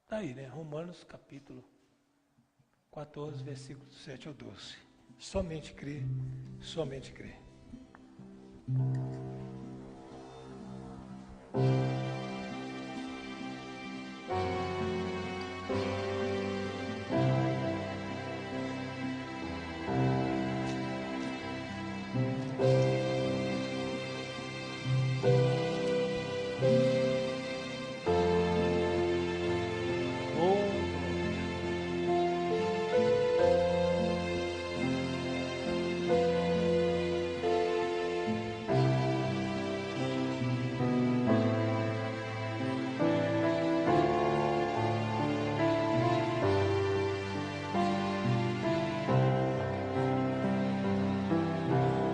Está aí, né? Romanos capítulo 14, versículos 7 ao 12. Somente crer, somente crer.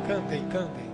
Cantem, cantem.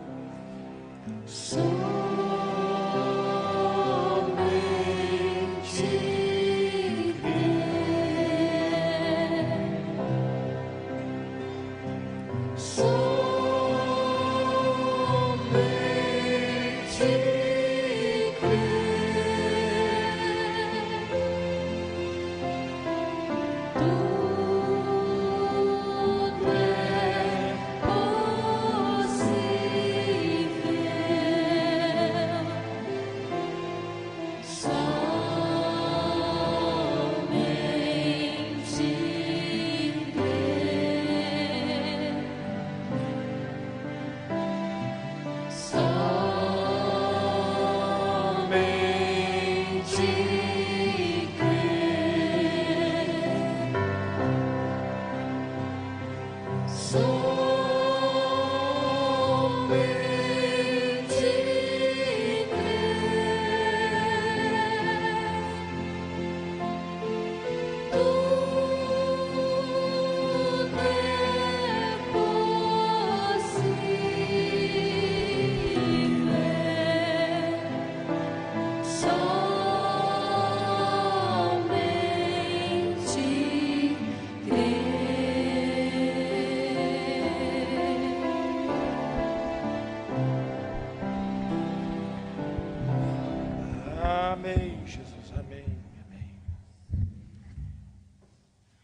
Amém, Jesus, amém, amém.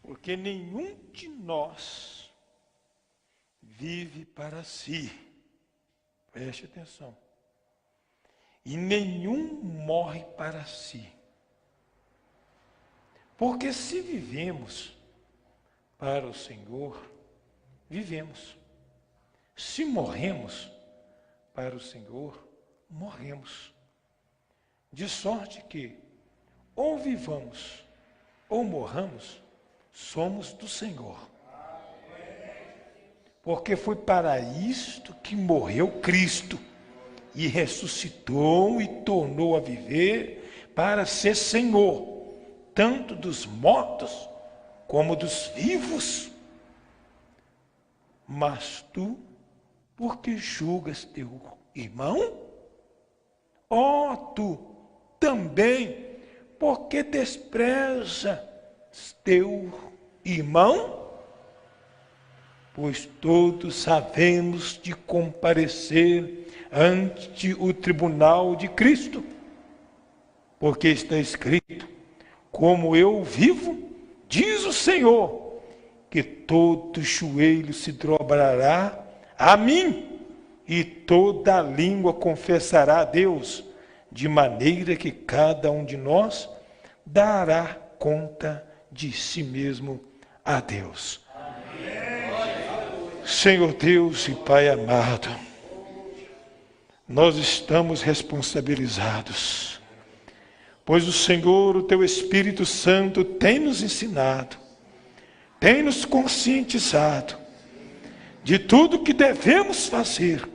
Porque nenhum de nós vive para si, preste atenção, e nenhum morre para si. Porque se vivemos para o Senhor, vivemos. Se morremos para o Senhor, morremos. De sorte que, ou vivamos, ou morramos, somos do Senhor. Porque foi para isto que morreu Cristo, e ressuscitou e tornou a viver para ser Senhor, tanto dos mortos como dos vivos. Mas tu, por que julgas teu irmão? Ó, tu também, porque desprezas teu irmão? Pois todos sabemos de comparecer ante o tribunal de Cristo, porque está escrito: como eu vivo, diz o Senhor, que todo joelho se dobrará a mim, e toda língua confessará a Deus, de maneira que cada um de nós dará conta de si mesmo a Deus. Amém. Senhor Deus e Pai amado, nós estamos responsabilizados, pois o Senhor, o Teu Espírito Santo, tem nos ensinado, tem nos conscientizado de tudo que devemos fazer.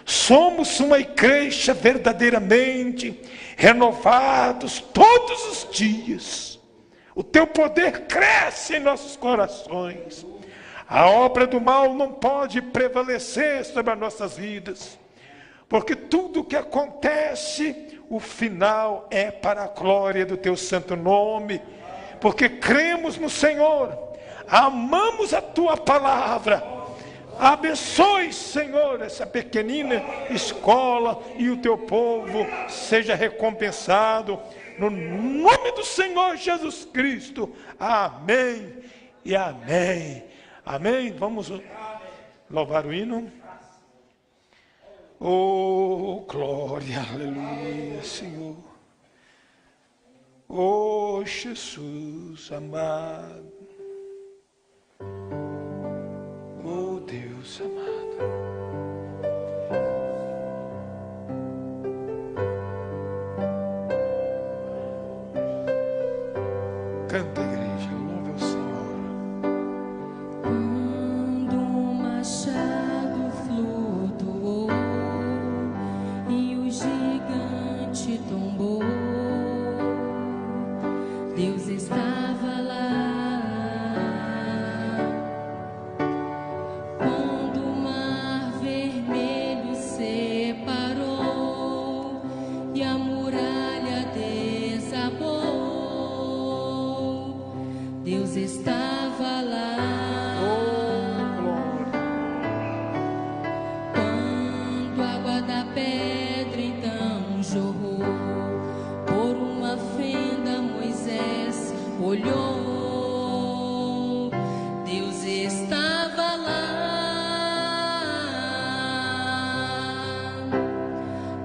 Somos uma igreja verdadeiramente renovados todos os dias. O Teu poder cresce em nossos corações. A obra do mal não pode prevalecer sobre as nossas vidas, porque tudo que acontece, o final é para a glória do Teu santo nome, porque cremos no Senhor, amamos a Tua palavra. Abençoe, Senhor, essa pequenina escola, e o Teu povo seja recompensado no nome do Senhor Jesus Cristo. Amém e amém. Amém. Vamos louvar o hino. Oh, glória, aleluia, Senhor. Oh, Jesus amado. Oh, Deus amado. Canta, igreja, louve ao Senhor. Quando o machado flutuou e o gigante tombou, Deus estava lá. Quando o mar vermelho separou e a muralha desabou, Deus estava lá. Quando a água da pedra então jorrou, por uma fenda Moisés olhou, Deus estava lá.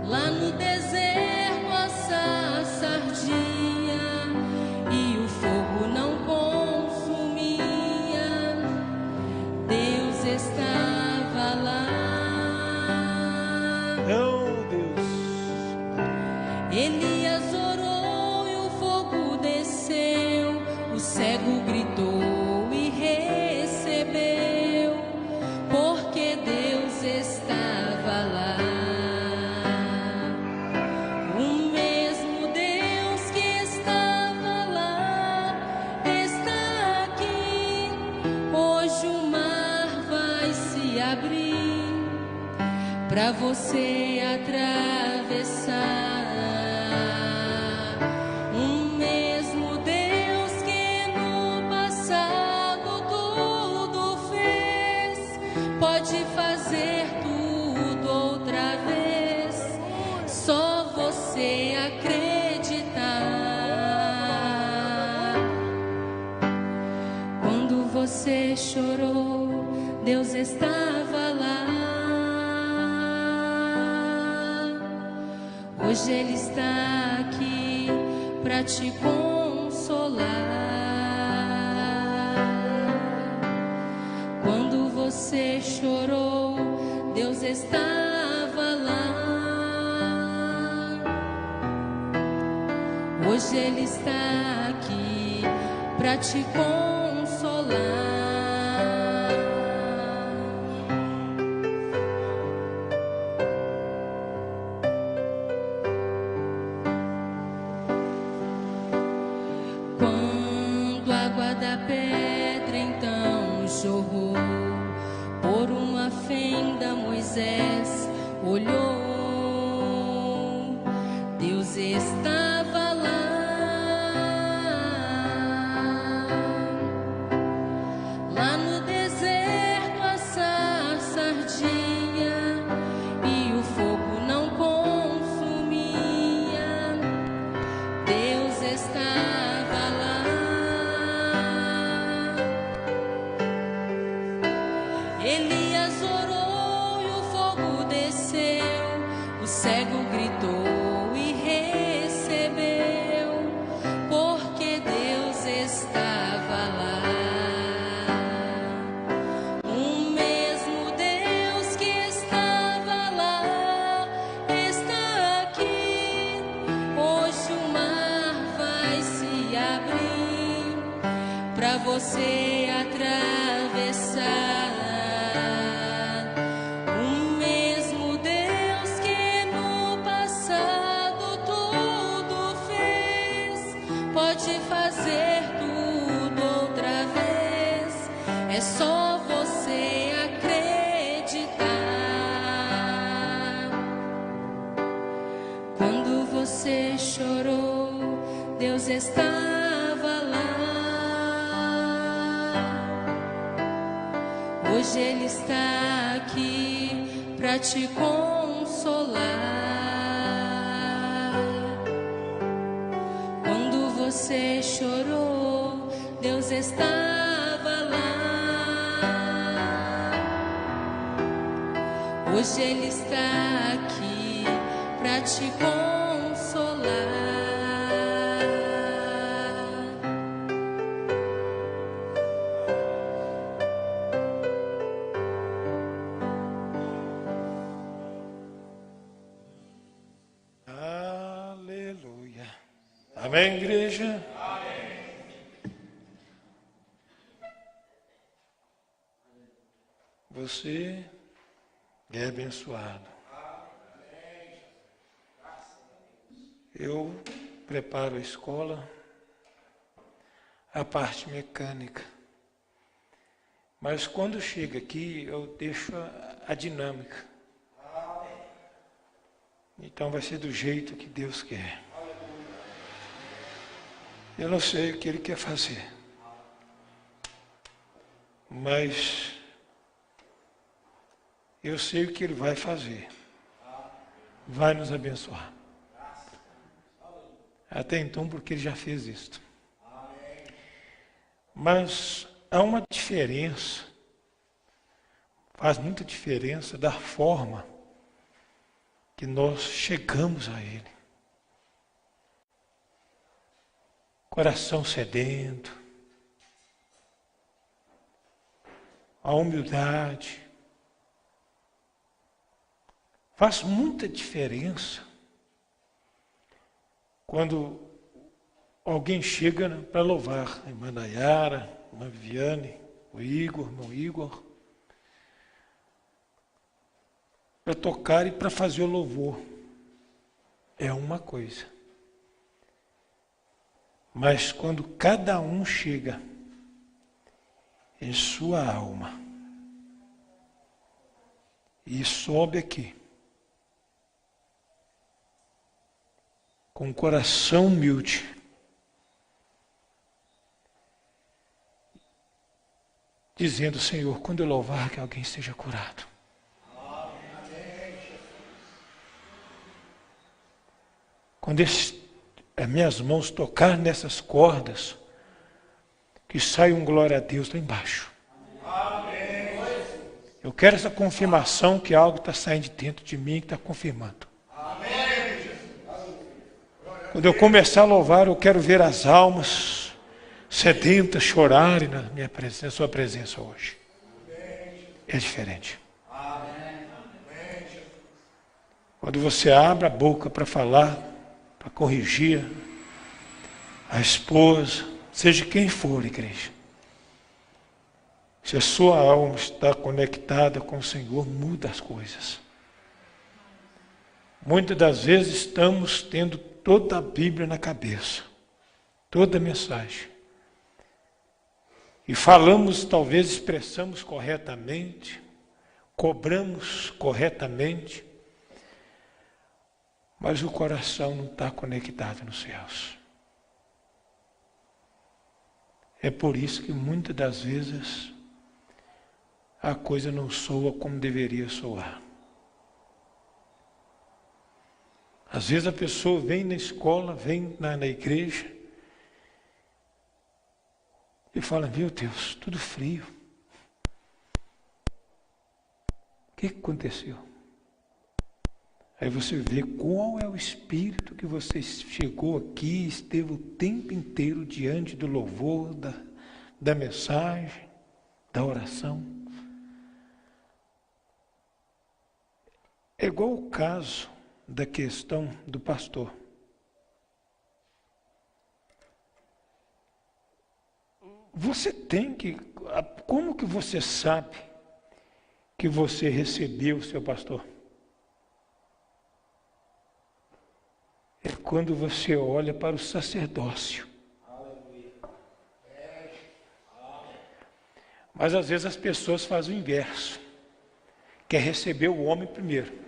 Lá no deserto a sarça ardia e o fogo não consumia, Deus estava lá. Oh, Deus. Elias orou e o fogo desceu, o cego gritou e recebeu, porque Deus estava lá. O mesmo Deus que estava lá está aqui. Hoje o mar vai se abrir para você atravessar. O mesmo Deus que no passado tudo fez, pode fazer tudo outra vez. Só você acreditar. Quando você chorou, Deus estava lá. Hoje Ele está aqui para te consolar. Quando você chorou, Deus estava lá. Hoje Ele está aqui para te consolar. Quando a água da pedra então jorrou, por uma fenda Moisés olhou, Deus estava lá. Lá no deserto a sarça ardia e o fogo não consumia, Deus estava lá. Elias orou e o fogo desceu, o cego gritou e recebeu, porque Deus estava lá. O mesmo Deus que estava lá está aqui. Hoje o mar vai se abrir para você atravessar. O mesmo Deus que no passado tudo fez, pode fazer tudo outra vez. É só você acreditar. Quando você chorou, Deus estava lá. Hoje Ele está aqui para te consolar. você chorou, Deus estava lá. Hoje Ele está aqui para te consolar. Aleluia. Amém, igreja? Você é abençoado. Eu preparo a escola, a parte mecânica. Mas quando chega aqui, eu deixo a dinâmica. Então vai ser do jeito que Deus quer. Eu não sei o que Ele quer fazer. Mas eu sei o que Ele vai fazer. Vai nos abençoar. Até então, porque Ele já fez isto. Mas há uma diferença, faz muita diferença da forma que nós chegamos a Ele. Coração sedento, a humildade. Faz muita diferença quando alguém chega para louvar, a irmã Nayara, a irmã Viviane, o Igor, o irmão Igor, para tocar e para fazer o louvor. É uma coisa. Mas quando cada um chega em sua alma e sobe aqui, com um coração humilde, dizendo: Senhor, quando eu louvar, que alguém seja curado. Quando as minhas mãos tocar nessas cordas, que saia um glória a Deus lá embaixo. Eu quero essa confirmação que algo está saindo de dentro de mim, que está confirmando. Quando eu começar a louvar, eu quero ver as almas sedentas chorarem na minha presença, na sua presença hoje. É diferente. Quando você abre a boca para falar, para corrigir a esposa, seja quem for, igreja. Se a sua alma está conectada com o Senhor, muda as coisas. Muitas das vezes estamos tendo toda a Bíblia na cabeça, toda a mensagem. E falamos, talvez expressamos corretamente, cobramos corretamente, mas o coração não está conectado nos céus. É por isso que muitas das vezes a coisa não soa como deveria soar. Às vezes a pessoa vem na escola, vem na igreja e fala: meu Deus, tudo frio. O que aconteceu? Aí você vê qual é o espírito que você chegou aqui, esteve o tempo inteiro diante do louvor, da mensagem, da oração. É igual o caso da questão do pastor. Você tem que... Como que você sabe que você recebeu o seu pastor? É quando você olha para o sacerdócio. Mas às vezes as pessoas fazem o inverso. Quer receber o homem primeiro.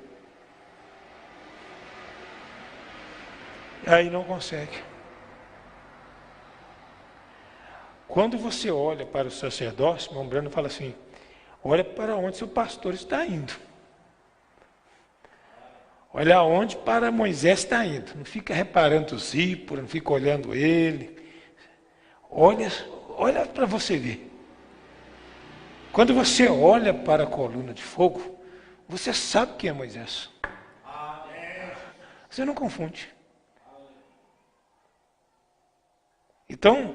Aí não consegue. Quando você olha para o sacerdócio, o irmão Brando fala assim: olha para onde seu pastor está indo. Olha aonde para Moisés está indo. Não fica reparando o Zípora, não fica olhando ele. Olha para você ver. Quando você olha para a coluna de fogo, você sabe quem é Moisés. Você não confunde. Então,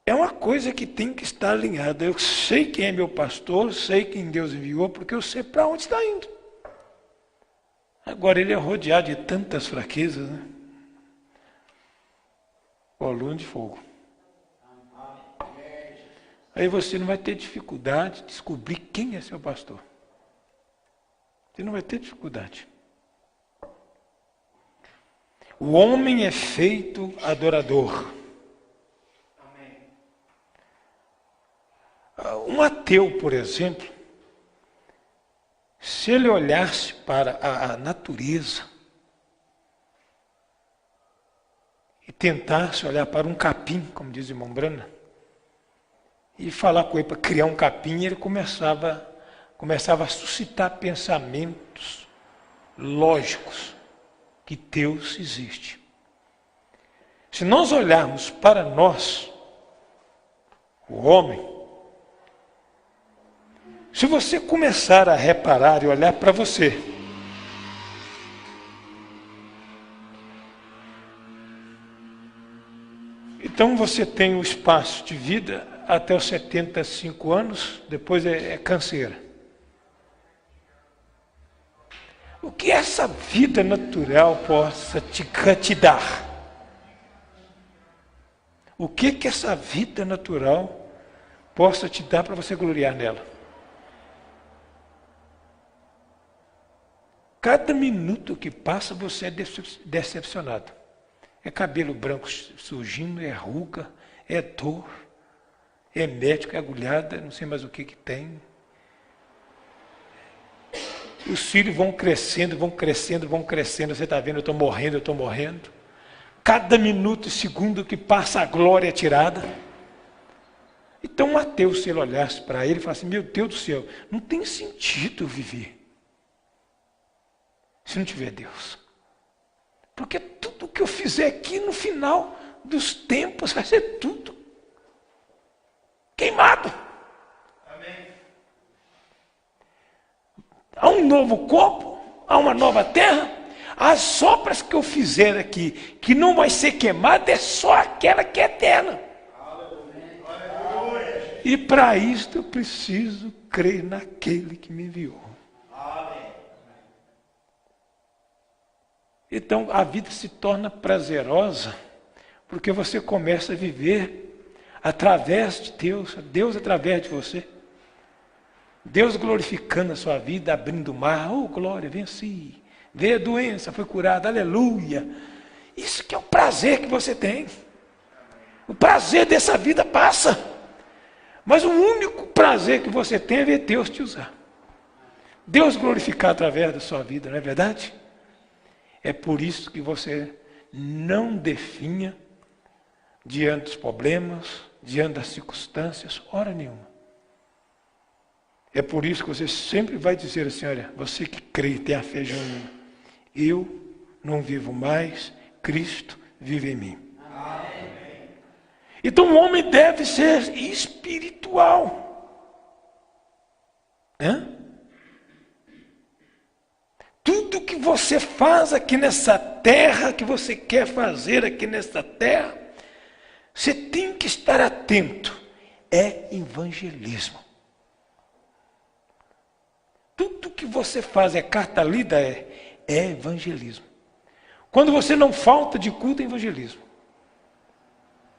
é uma coisa que tem que estar alinhada. Eu sei quem é meu pastor, sei quem Deus enviou, porque eu sei para onde está indo. Agora ele é rodeado de tantas fraquezas, né? Coluna de fogo. Aí você não vai ter dificuldade de descobrir quem é seu pastor. Você não vai ter dificuldade. O homem é feito adorador. Um ateu, por exemplo, se ele olhasse para a natureza e tentasse olhar para um capim, como diz o irmão Brana, e falar com ele para criar um capim, ele começava a suscitar pensamentos lógicos que Deus existe. Se nós olharmos para nós, o homem, se você começar a reparar e olhar para você, então você tem o espaço de vida até os 75 anos, depois é canseira. O que essa vida natural possa te dar? O que essa vida natural possa te dar para você gloriar nela? Cada minuto que passa você é decepcionado. É cabelo branco surgindo, é ruga, é dor, é médico, é agulhada, não sei mais o que tem. Os filhos vão crescendo, você está vendo, eu estou morrendo. Cada minuto e segundo que passa a glória é tirada. Então um ateu, se ele olhasse para ele e falasse, meu Deus do céu, não tem sentido viver se não tiver Deus. Porque tudo que eu fizer aqui no final dos tempos vai ser tudo queimado. Amém. Há um novo corpo, há uma nova terra. As obras que eu fizer aqui, que não vai ser queimada, é só aquela que é eterna. Aleluia. E para isto eu preciso crer naquele que me enviou. Então a vida se torna prazerosa, porque você começa a viver através de Deus, Deus através de você. Deus glorificando a sua vida, abrindo o mar, oh glória, venci, veio a doença, foi curada, aleluia. Isso que é o prazer que você tem. O prazer dessa vida passa, mas o único prazer que você tem é ver Deus te usar. Deus glorificar através da sua vida, não é verdade? É por isso que você não definha diante dos problemas, diante das circunstâncias, hora nenhuma. É por isso que você sempre vai dizer assim, olha, você que crê, tem a fé genuína, eu não vivo mais, Cristo vive em mim. Amém. Então o homem deve ser espiritual. Tudo que você faz aqui nessa terra, que você quer fazer aqui nessa terra, você tem que estar atento. É evangelismo. Tudo que você faz, carta lida, é evangelismo. Quando você não falta de culto, é evangelismo.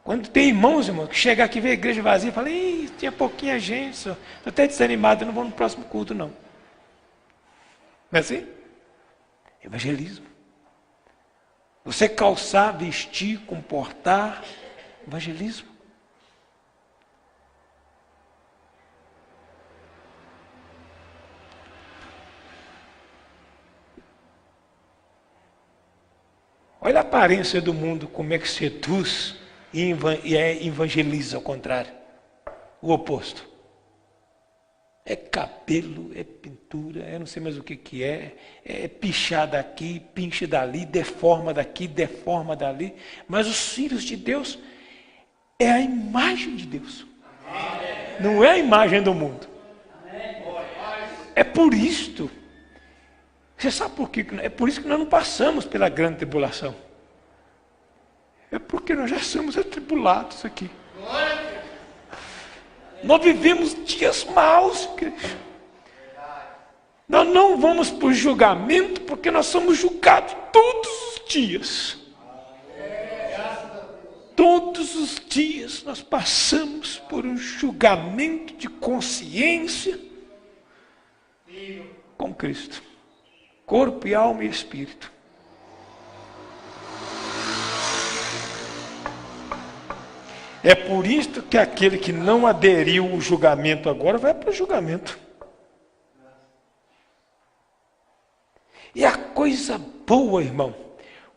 Quando tem irmãos, que chega aqui e vê a igreja vazia e fala, ih, tinha pouquinha gente, estou até desanimado, eu não vou no próximo culto, não. Não é assim? Evangelismo. Você calçar, vestir, comportar, evangelismo. Olha a aparência do mundo, como é que seduz e evangeliza ao contrário. O oposto. É cabelo, é pintura, eu não sei mais o que é. É pichar daqui, pinche dali, deforma daqui, deforma dali. Mas os filhos de Deus é a imagem de Deus. Não é a imagem do mundo. É por isto. Você sabe por quê? É por isso que nós não passamos pela grande tribulação. É porque nós já somos atribulados aqui. Nós vivemos dias maus, igreja. Nós não vamos para o julgamento porque nós somos julgados todos os dias. Todos os dias nós passamos por um julgamento de consciência com Cristo. Corpo e alma e espírito. É por isto que aquele que não aderiu ao julgamento agora vai para o julgamento. E a coisa boa, irmão,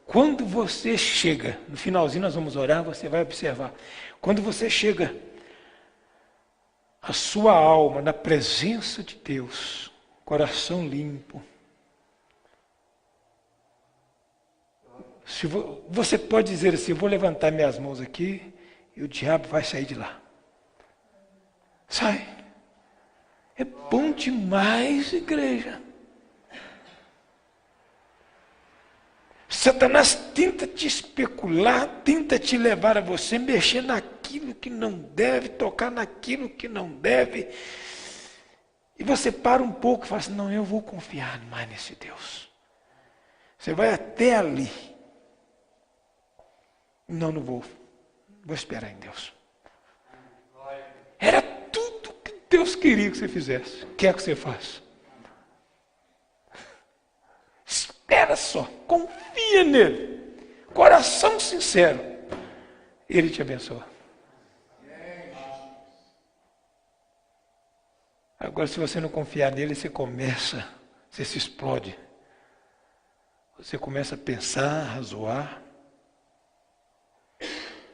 quando você chega, no finalzinho nós vamos orar, você vai observar. Quando você chega, a sua alma na presença de Deus, coração limpo. Você pode dizer assim, eu vou levantar minhas mãos aqui, e o diabo vai sair de lá. Sai. É bom demais, igreja. Satanás tenta te especular, tenta te levar a você mexer naquilo que não deve, tocar naquilo que não deve. E você para um pouco e fala assim, não, eu vou confiar mais nesse Deus. Você vai até ali. Não vou. Vou esperar em Deus. Era tudo que Deus queria que você fizesse. O que é que você faz? Espera só. Confia nele. Coração sincero. Ele te abençoa. Agora, se você não confiar nele, você se explode. Você começa a pensar, a razoar.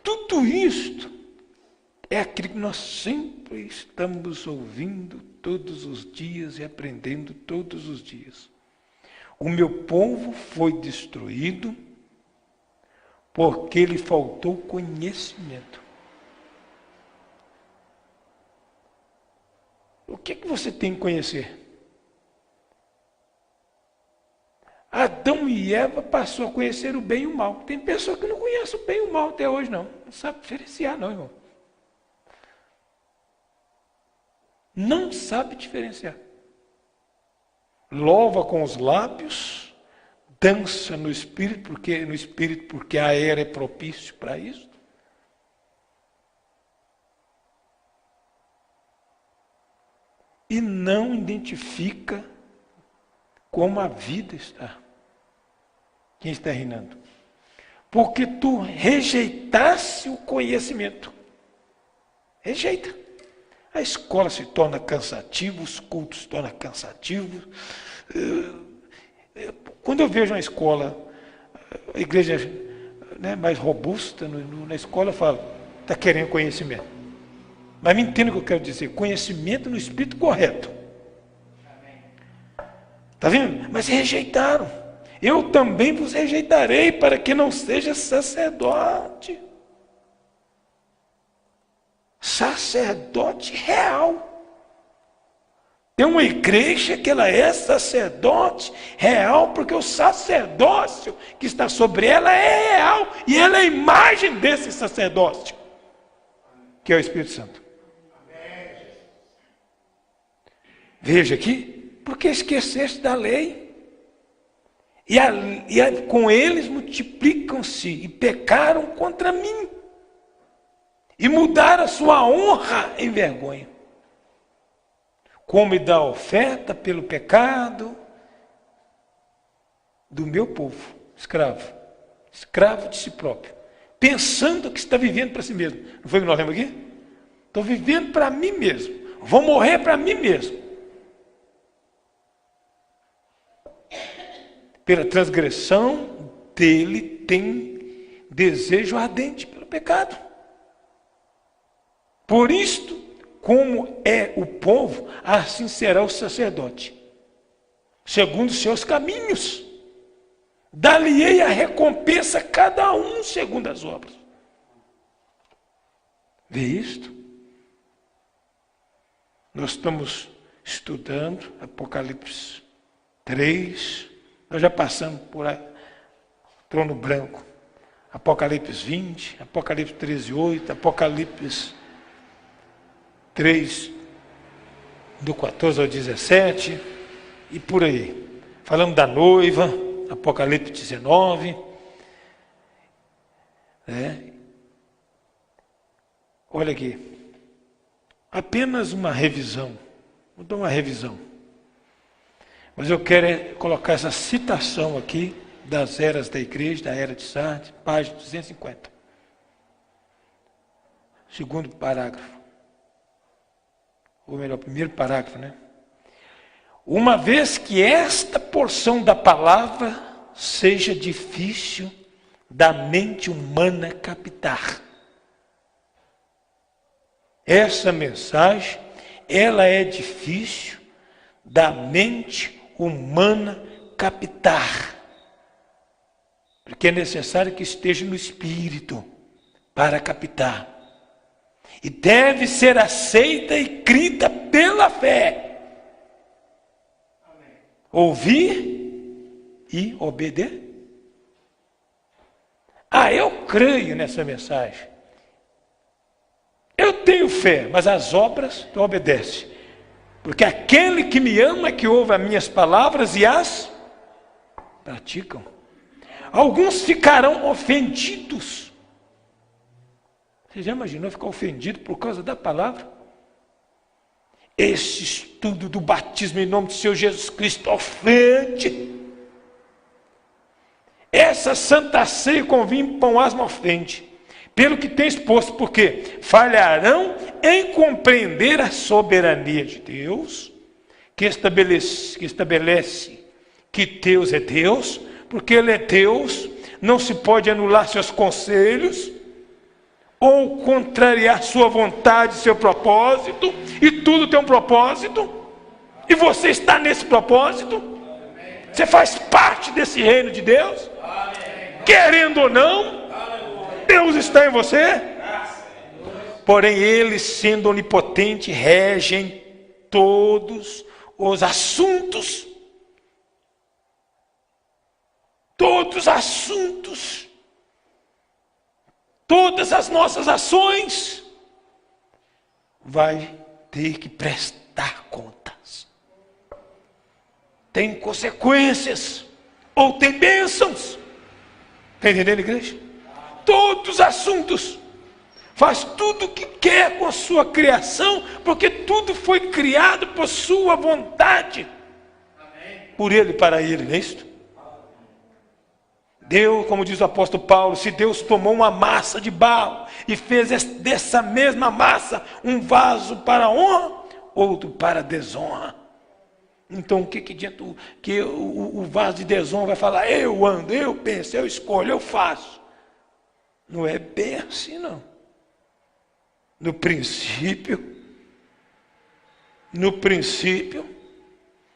Tudo isto é aquilo que nós sempre estamos ouvindo todos os dias e aprendendo todos os dias. O meu povo foi destruído porque lhe faltou conhecimento. O que você tem que conhecer? Adão e Eva passou a conhecer o bem e o mal. Tem pessoa que não conhece o bem e o mal até hoje, não. Não sabe diferenciar, não, irmão. Não sabe diferenciar. Louva com os lábios, dança no espírito porque a era é propício para isso. E não identifica como a vida está. Quem está reinando? Porque tu rejeitasse o conhecimento. Rejeita. A escola se torna cansativa, os cultos se tornam cansativos. Quando eu vejo uma escola, a igreja mais robusta, na escola eu falo, está querendo conhecimento. Mas me entenda o que eu quero dizer, conhecimento no espírito correto. Está vendo? Mas rejeitaram. Eu também vos rejeitarei para que não seja sacerdote. Sacerdote real. Tem uma igreja que ela é sacerdote real, porque o sacerdócio que está sobre ela é real. E ela é a imagem desse sacerdócio, que é o Espírito Santo. Veja aqui, porque esqueceste da lei. E com eles multiplicam-se e pecaram contra mim. E mudaram a sua honra em vergonha. Como dá oferta pelo pecado do meu povo, escravo. Escravo de si próprio. Pensando que está vivendo para si mesmo. Não foi o que nós lemos aqui? Estou vivendo para mim mesmo. Vou morrer para mim mesmo. Pela transgressão dele tem desejo ardente pelo pecado. Por isto, como é o povo, assim será o sacerdote, segundo os seus caminhos. Dar-lhe-ei a recompensa a cada um segundo as obras. Vê isto? Nós estamos estudando Apocalipse 3, nós já passamos por trono branco. Apocalipse 20, Apocalipse 13:8, Apocalipse 3, do 14 ao 17, e por aí. Falamos da noiva, Apocalipse 19. Olha aqui. Apenas uma revisão. Vou dar uma revisão. Mas eu quero colocar essa citação aqui das eras da igreja, da era de Sardes, página 250. Segundo parágrafo. Ou melhor, primeiro parágrafo, né? Uma vez que esta porção da palavra seja difícil da mente humana captar. Essa mensagem, ela é difícil da mente humana captar. Porque é necessário que esteja no espírito para captar. E deve ser aceita e crida pela fé. Ouvir e obedecer. Eu creio nessa mensagem. Eu tenho fé, mas as obras não obedecem. Porque aquele que me ama é que ouve as minhas palavras e as praticam. Alguns ficarão ofendidos. Você já imaginou ficar ofendido por causa da palavra? Esse estudo do batismo em nome do Senhor Jesus Cristo ofende. Essa santa ceia com vinho e pão asmo ofende. Pelo que tem exposto, porque falharão em compreender a soberania de Deus, que estabelece que Deus é Deus, porque Ele é Deus, não se pode anular seus conselhos, ou contrariar sua vontade, seu propósito, e tudo tem um propósito, e você está nesse propósito, você faz parte desse reino de Deus, querendo ou não, Deus está em você. Porém, Ele, sendo onipotente, rege em todos os assuntos, todas as nossas ações, vai ter que prestar contas. Tem consequências, ou tem bênçãos. Está entendendo, igreja? Todos os assuntos. Faz tudo o que quer com a sua criação, porque tudo foi criado por sua vontade. Por Ele e para Ele, não é isso? Deus, como diz o apóstolo Paulo, se Deus tomou uma massa de barro e fez dessa mesma massa um vaso para honra, outro para desonra. Então o que adianta que o vaso de desonra vai falar, eu ando, eu penso, eu escolho, eu faço. Não é bem assim, não. No princípio,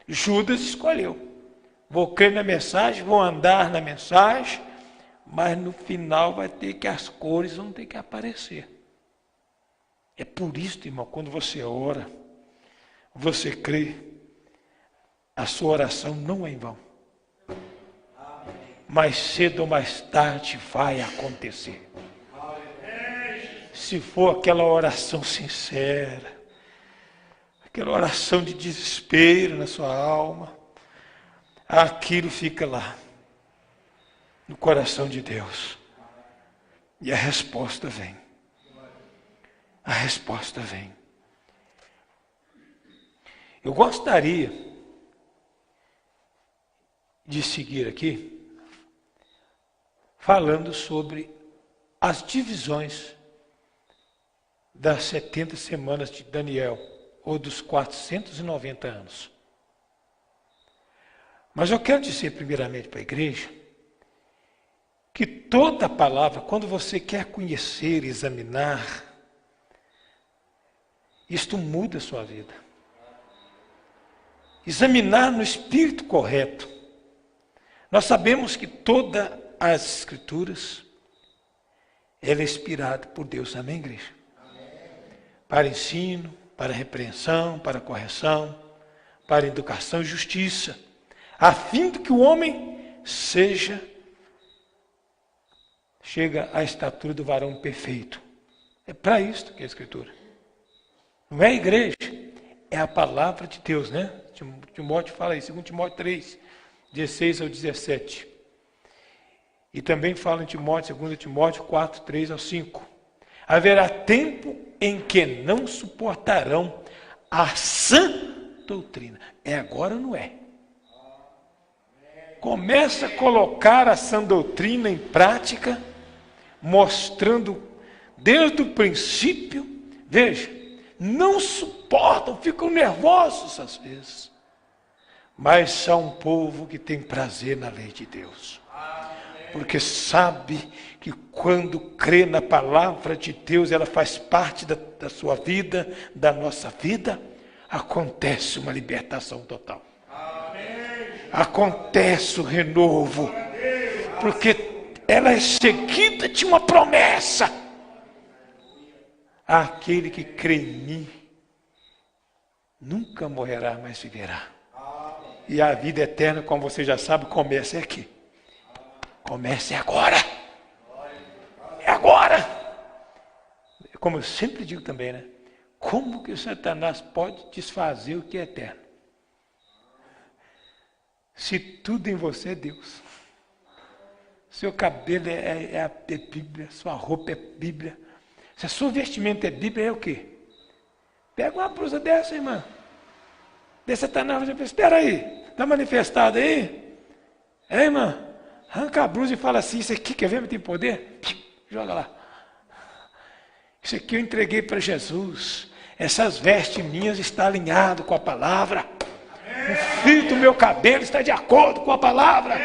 Judas escolheu. Vou crer na mensagem, vou andar na mensagem, mas no final vai ter que, as cores vão ter que aparecer. É por isso, irmão, quando você ora, você crê, a sua oração não é em vão. Mais cedo ou mais tarde vai acontecer. Se for aquela oração sincera, aquela oração de desespero na sua alma, aquilo fica lá, no coração de Deus. E a resposta vem. A resposta vem. Eu gostaria de seguir aqui falando sobre as divisões das 70 semanas de Daniel, ou dos 490 anos. Mas eu quero dizer primeiramente para a igreja que toda palavra, quando você quer conhecer, examinar Isto muda a sua vida. Examinar no espírito correto. Nós sabemos que todas as Escrituras, ela é inspirada por Deus, amém, igreja? Para ensino, para repreensão, para correção, para educação e justiça, a fim de que o homem chega à estatura do varão perfeito. É para isso que é a Escritura. Não é a igreja, é a palavra de Deus, né? Timóteo fala aí, 2 Timóteo 3, 16 ao 17. E também fala em Timóteo, 2 Timóteo 4, 3 ao 5. Haverá tempo em que não suportarão a sã doutrina. É agora ou não é? Começa a colocar a sã doutrina em prática, mostrando desde o princípio, veja, não suportam, ficam nervosos às vezes, mas são um povo que tem prazer na lei de Deus, porque sabe que quando crê na palavra de Deus, ela faz parte da sua vida, da nossa vida, acontece uma libertação total. Acontece o renovo, porque ela é seguida de uma promessa. Aquele que crê em mim nunca morrerá, mas viverá. E a vida eterna, como você já sabe, começa aqui. Começa agora. É agora. Como eu sempre digo também, né? Como que o Satanás pode desfazer o que é eterno? Se tudo em você é Deus. Seu cabelo é Bíblia, sua roupa é Bíblia. Se a sua vestimenta é Bíblia, é o quê? Pega uma blusa dessa, irmã. De Satanás, espera aí, está manifestado aí? É, irmã? Arranca a blusa e fala assim, isso aqui, quer ver, tem poder? Joga lá. Isso aqui eu entreguei para Jesus. Essas vestes minhas estão alinhadas com a palavra. O fio do meu cabelo está de acordo com a palavra.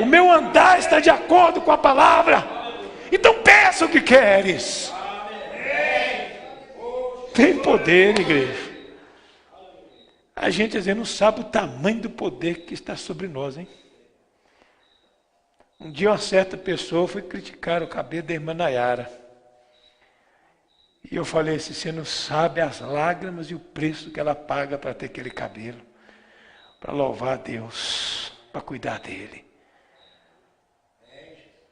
O meu andar está de acordo com a palavra. Então peça o que queres. Tem poder, igreja. A gente às vezes não sabe o tamanho do poder que está sobre nós, hein? Um dia uma certa pessoa foi criticar o cabelo da irmã Nayara. E eu falei assim, você não sabe as lágrimas e o preço que ela paga para ter aquele cabelo. Para louvar a Deus, para cuidar dele.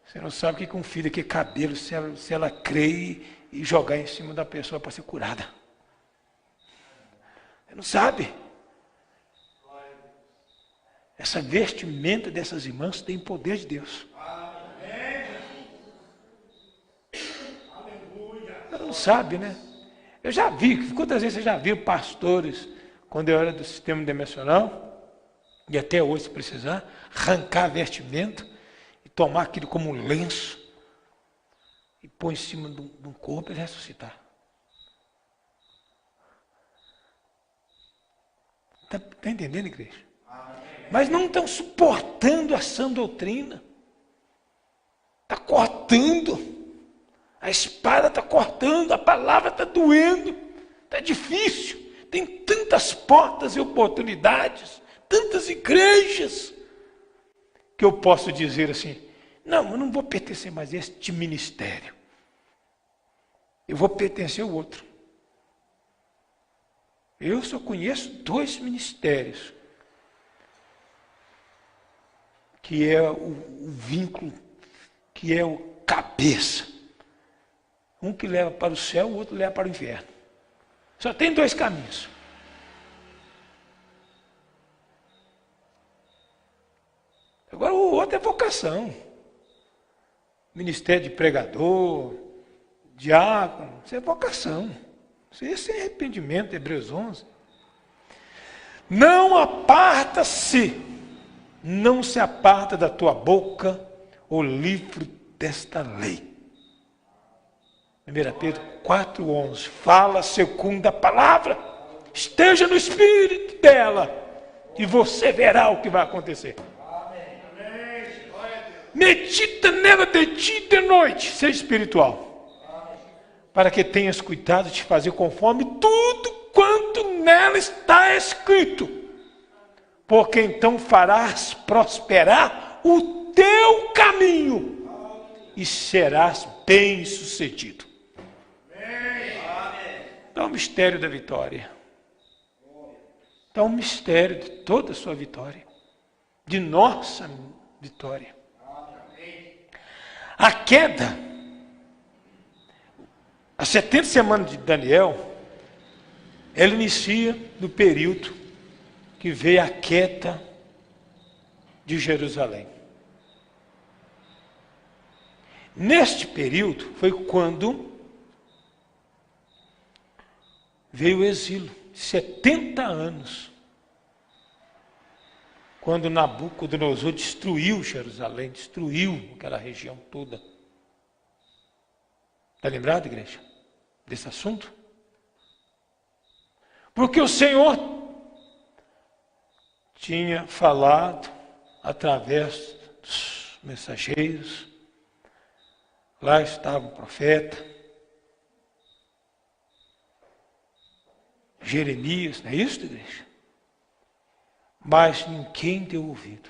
Você não sabe o que um filho, que cabelo, se ela crê e jogar em cima da pessoa para ser curada. Você não sabe. Essa vestimenta dessas irmãs tem poder de Deus. Você não sabe, né? Eu já vi, quantas vezes você já viu pastores, quando eu era do sistema dimensional, e até hoje se precisar, arrancar vestimenta, tomar aquilo como um lenço e pôr em cima de um corpo e ressuscitar. Está entendendo, igreja? Mas não estão suportando a sã doutrina. Está cortando. A espada está cortando, a palavra está doendo. Está difícil. Tem tantas portas e oportunidades, tantas igrejas, que eu posso dizer assim, não, eu não vou pertencer mais a este ministério. Eu vou pertencer ao outro. Eu só conheço 2 ministérios, que é o vínculo, que é o cabeça. Um que leva para o céu, o outro leva para o inferno. Só tem 2 caminhos. Agora o outro é vocação. Ministério de pregador, diácono, isso é vocação. Isso é arrependimento, Hebreus 11. Não se aparta da tua boca o livro desta lei. 1 Pedro 4,11. Fala segundo a palavra. Esteja no espírito dela e você verá o que vai acontecer. Medita nela de dia e de noite, seja espiritual. para que tenhas cuidado de fazer conforme tudo quanto nela está escrito, porque então farás prosperar o teu caminho e serás bem-sucedido. Então, o mistério da vitória. Então, o mistério de toda a sua vitória, de nossa vitória. A queda, as 70 semanas de Daniel, ela inicia no período que veio a queda de Jerusalém. Neste período foi quando veio o exílio, 70 anos, quando Nabucodonosor destruiu Jerusalém, destruiu aquela região toda. Está lembrado, igreja, desse assunto? Porque o Senhor tinha falado através dos mensageiros, lá estava o profeta Jeremias, não é isso, igreja? Mas ninguém deu ouvido.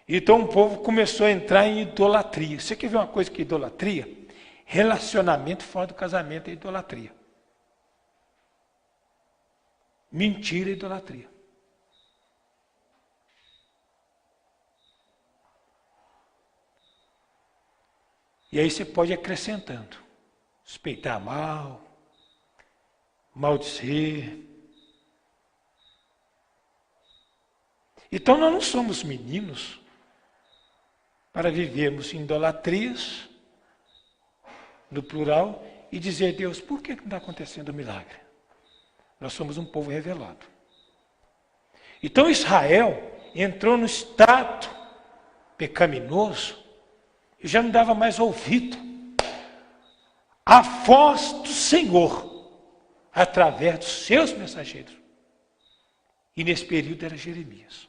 Então o povo começou a entrar em idolatria. Você quer ver uma coisa que é idolatria? Relacionamento fora do casamento é idolatria. Mentira é idolatria. E aí você pode ir acrescentando. Suspeitar mal, maldizer. Então nós não somos meninos para vivermos em idolatrias, no plural, e dizer, Deus, por que não está acontecendo o milagre? Nós somos um povo revelado. Então Israel entrou no estado pecaminoso e já não dava mais ouvido à voz do Senhor através dos seus mensageiros. E nesse período era Jeremias.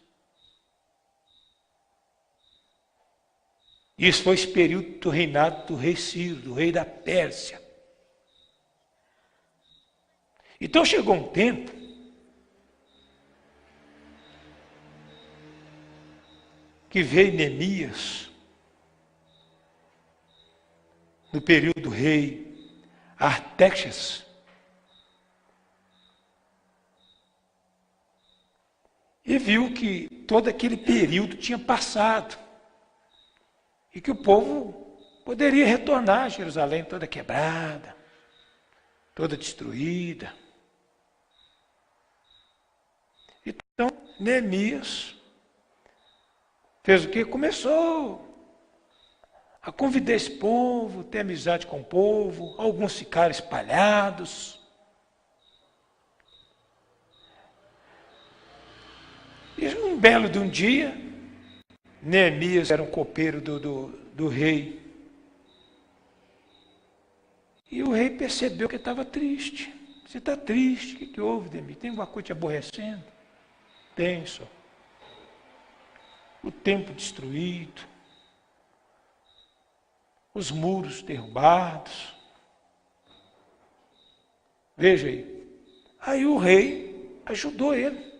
Isso foi esse período do reinado do rei Ciro, do rei da Pérsia. Então chegou um tempo que veio Neemias, no período do rei Artaxerxes, e viu que todo aquele período tinha passado e que o povo poderia retornar a Jerusalém toda quebrada, toda destruída. Então, Neemias fez o quê? Começou a convidar esse povo, ter amizade com o povo, alguns ficaram espalhados. E um belo de um dia, Neemias era um copeiro do rei. E o rei percebeu que estava triste. Você está triste, o que houve, Neemias? Tem alguma coisa te aborrecendo? Tem, só. O templo destruído, os muros derrubados. Veja aí. Aí o rei ajudou ele.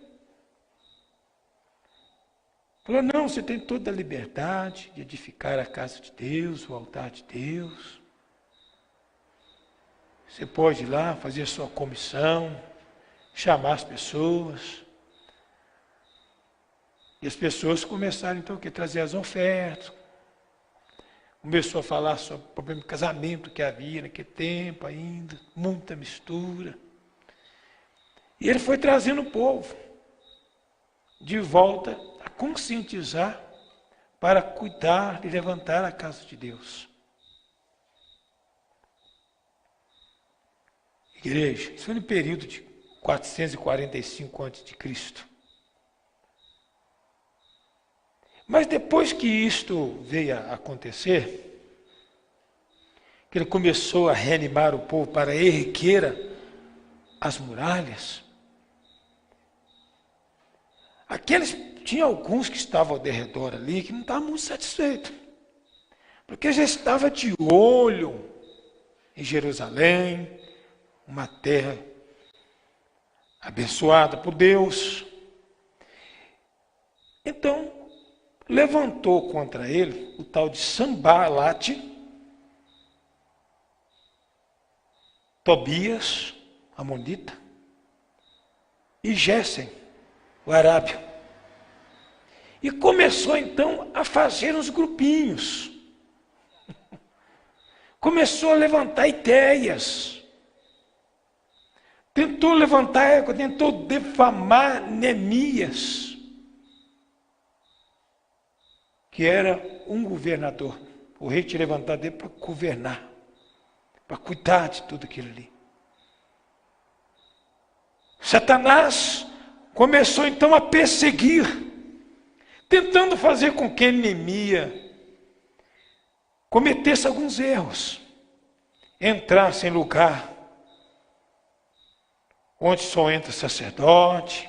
Falou, não, você tem toda a liberdade de edificar a casa de Deus, o altar de Deus. Você pode ir lá fazer a sua comissão, chamar as pessoas. E as pessoas começaram então a trazer as ofertas. Começou a falar sobre o problema de casamento que havia naquele tempo ainda, muita mistura. E ele foi trazendo o povo de volta a conscientizar para cuidar e levantar a casa de Deus. Igreja, isso foi no período de 445 a.C. Mas depois que isto veio a acontecer, que ele começou a reanimar o povo para erguer as muralhas, tinha alguns que estavam ao derredor ali que não estavam muito satisfeitos. porque já estava de olho em Jerusalém, uma terra abençoada por Deus. Então, levantou contra ele o tal de Sambalate, Tobias, amonita, e Gésem, o arábio. E começou então a fazer uns grupinhos. Começou a levantar ideias. Tentou defamar Neemias, que era um governador. O rei tinha levantado ele para governar, para cuidar de tudo aquilo ali. Satanás começou então a perseguir, tentando fazer com que Neemias cometesse alguns erros, entrasse em lugar onde só entra sacerdote.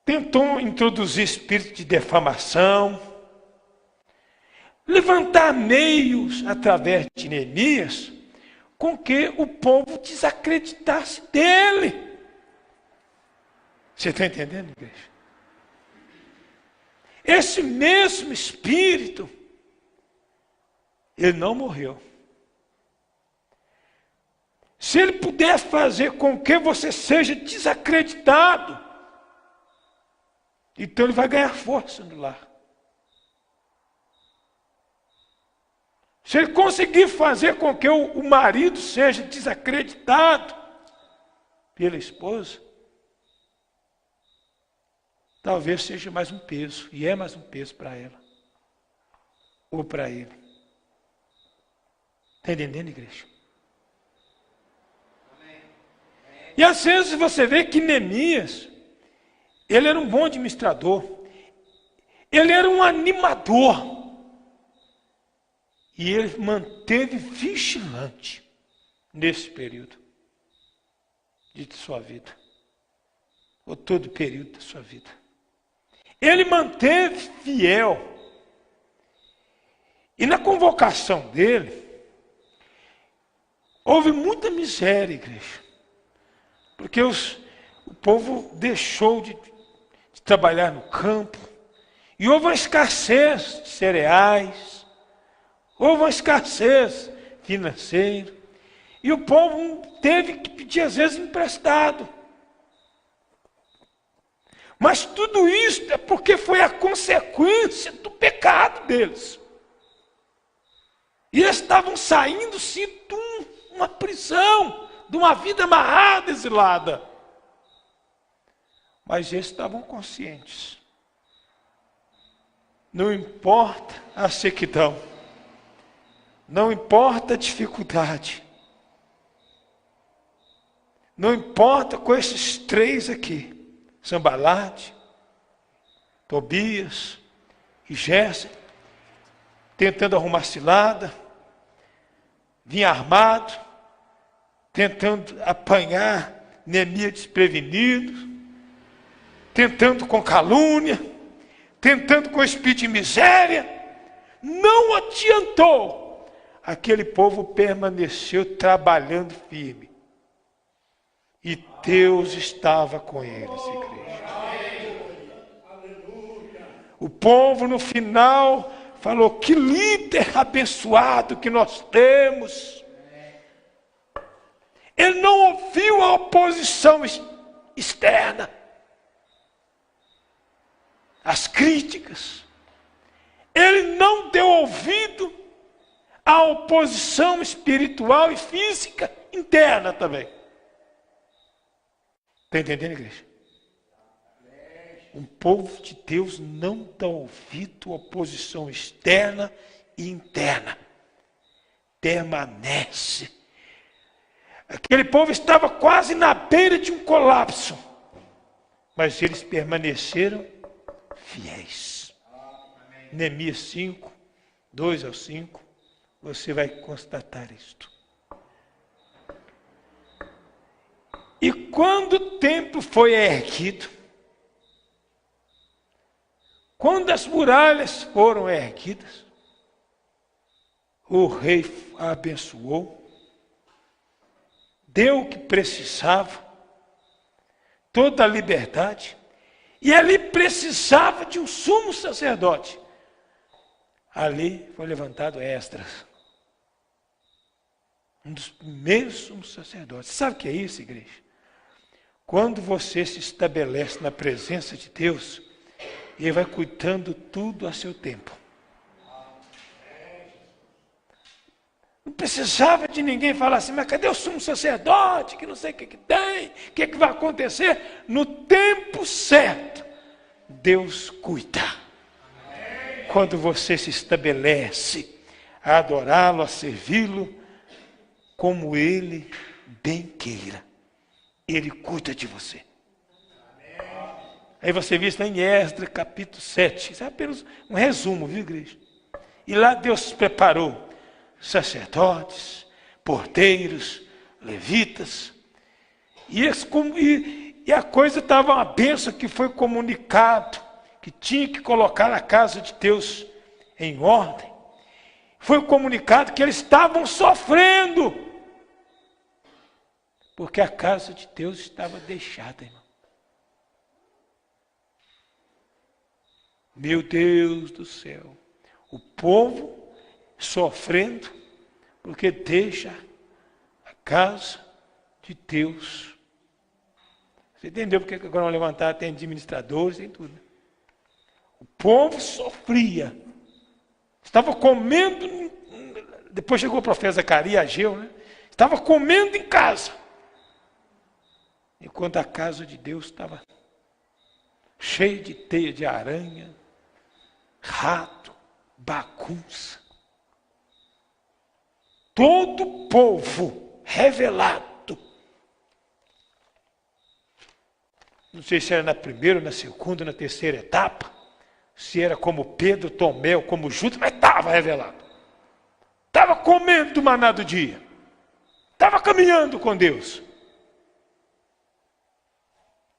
Tentou introduzir espírito de defamação, levantar meios através de Neemias, com que o povo desacreditasse dele. Você está entendendo, igreja? Esse mesmo espírito, ele não morreu. Se ele puder fazer com que você seja desacreditado, então ele vai ganhar força no lar. Se ele conseguir fazer com que o marido seja desacreditado pela esposa, talvez seja mais um peso, e é mais um peso para ela, ou para ele. Está entendendo, igreja? E às vezes você vê que Neemias, ele era um bom administrador, ele era um animador, e ele manteve vigilante nesse período de sua vida, ou todo período da sua vida. Ele manteve fiel. E na convocação dele, houve muita miséria, igreja. Porque o povo deixou de trabalhar no campo. E houve uma escassez de cereais. Houve uma escassez financeira. E o povo teve que pedir, às vezes, emprestado. Mas tudo isso é porque foi a consequência do pecado deles. E eles estavam saindo-se de uma prisão, de uma vida amarrada, exilada. Mas eles estavam conscientes. Não importa a sequidão, não importa a dificuldade, não importa com esses três aqui, Sambalate, Tobias e Gésem, tentando arrumar cilada, vinha armado, tentando apanhar Neemias desprevenido, tentando com calúnia, tentando com espírito de miséria. Não adiantou. Aquele povo permaneceu trabalhando firme. E Deus estava com eles, igreja. O povo no final falou: que líder abençoado que nós temos. Ele não ouviu a oposição externa, as críticas. Ele não deu ouvido à oposição espiritual e física interna também. Está entendendo, igreja? Um povo de Deus não dá ouvido à oposição externa e interna. Permanece. Aquele povo estava quase na beira de um colapso. Mas eles permaneceram fiéis. Neemias 5, 2 ao 5, você vai constatar isto. E quando o templo foi erguido, Quando as muralhas foram erguidas, o rei abençoou, deu o que precisava, toda a liberdade, e ali precisava de um sumo sacerdote. Ali foi levantado Esdras, um dos primeiros sumos sacerdotes. Sabe o que é isso, igreja? Quando você se estabelece na presença de Deus, Ele vai cuidando tudo a seu tempo. Não precisava de ninguém falar assim, mas cadê o sumo sacerdote, que não sei o que tem, o que vai acontecer? No tempo certo, Deus cuida. Quando você se estabelece a adorá-lo, a servi-lo, como Ele bem queira, Ele cuida de você. Aí você vê isso em Esdras, capítulo 7. Isso é apenas um resumo, viu, igreja? E lá Deus preparou sacerdotes, porteiros, levitas. E a coisa estava uma bênção que foi comunicado, que tinha que colocar a casa de Deus em ordem. Foi comunicado que eles estavam sofrendo, porque a casa de Deus estava deixada, irmão. Meu Deus do céu, o povo sofrendo, porque deixa a casa de Deus. Você entendeu porque agora vão levantar, tem administradores, tem tudo. O povo sofria, estava comendo, depois chegou o profeta Zacarias, Ageu, né? Estava comendo em casa, enquanto a casa de Deus estava cheia de teia de aranha, rato, bagunça. Todo o povo revelado. Não sei se era na primeira, na segunda, na terceira etapa, se era como Pedro, Tomé ou como Judas, mas estava revelado. Estava comendo o maná do dia. Estava caminhando com Deus.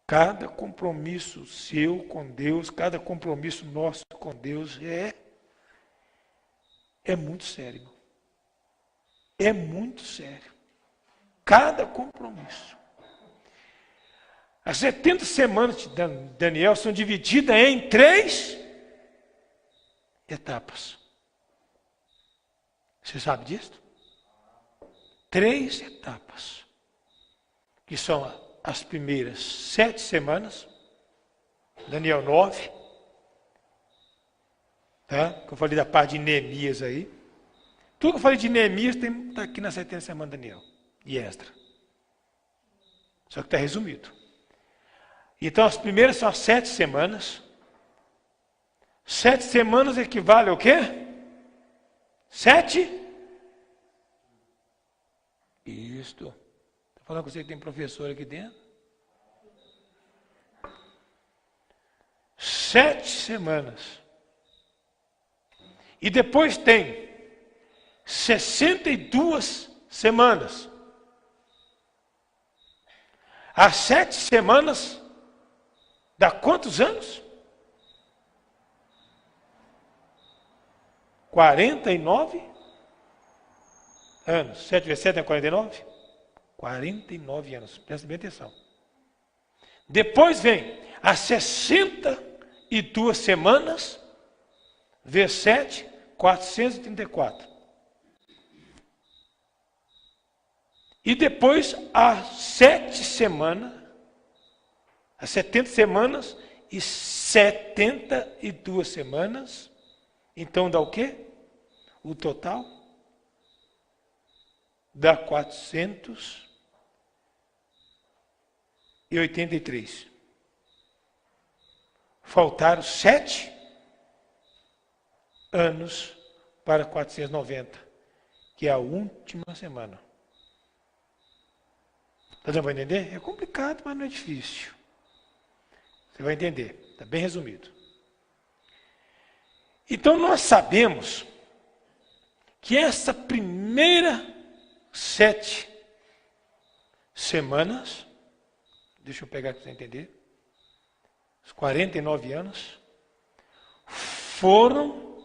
Cada compromisso seu com Deus, cada compromisso nosso com Deus é muito sério, irmão. É muito sério. Cada compromisso. As 70 semanas de Daniel são divididas em 3 etapas. Você sabe disso? 3 etapas. Que são as primeiras 7 semanas, Daniel 9, tá? Que eu falei da parte de Neemias aí. Tudo que eu falei de Neemias está aqui na 70ª semana de Daniel e Esdras. Só que está resumido. Então as primeiras são as 7 semanas. 7 semanas equivale ao quê? 7? Isto. Falando com você que tem professor aqui dentro. 7 semanas. E depois tem 62 semanas. As 7 semanas dá quantos anos? 49 anos. 7 vezes 7 é 49? 49 anos, presta bem atenção. Depois vem as 62 semanas, vezes 7, 434. E depois as 7 semanas, as 70 semanas e 72 semanas. Então dá o quê? O total dá 483. Faltaram 7 anos para 490, que é a última semana. Está dando para entender? É complicado, mas não é difícil. Você vai entender. Está bem resumido. Então nós sabemos que essa primeira 7 semanas, deixa eu pegar para você entender, os 49 anos, foram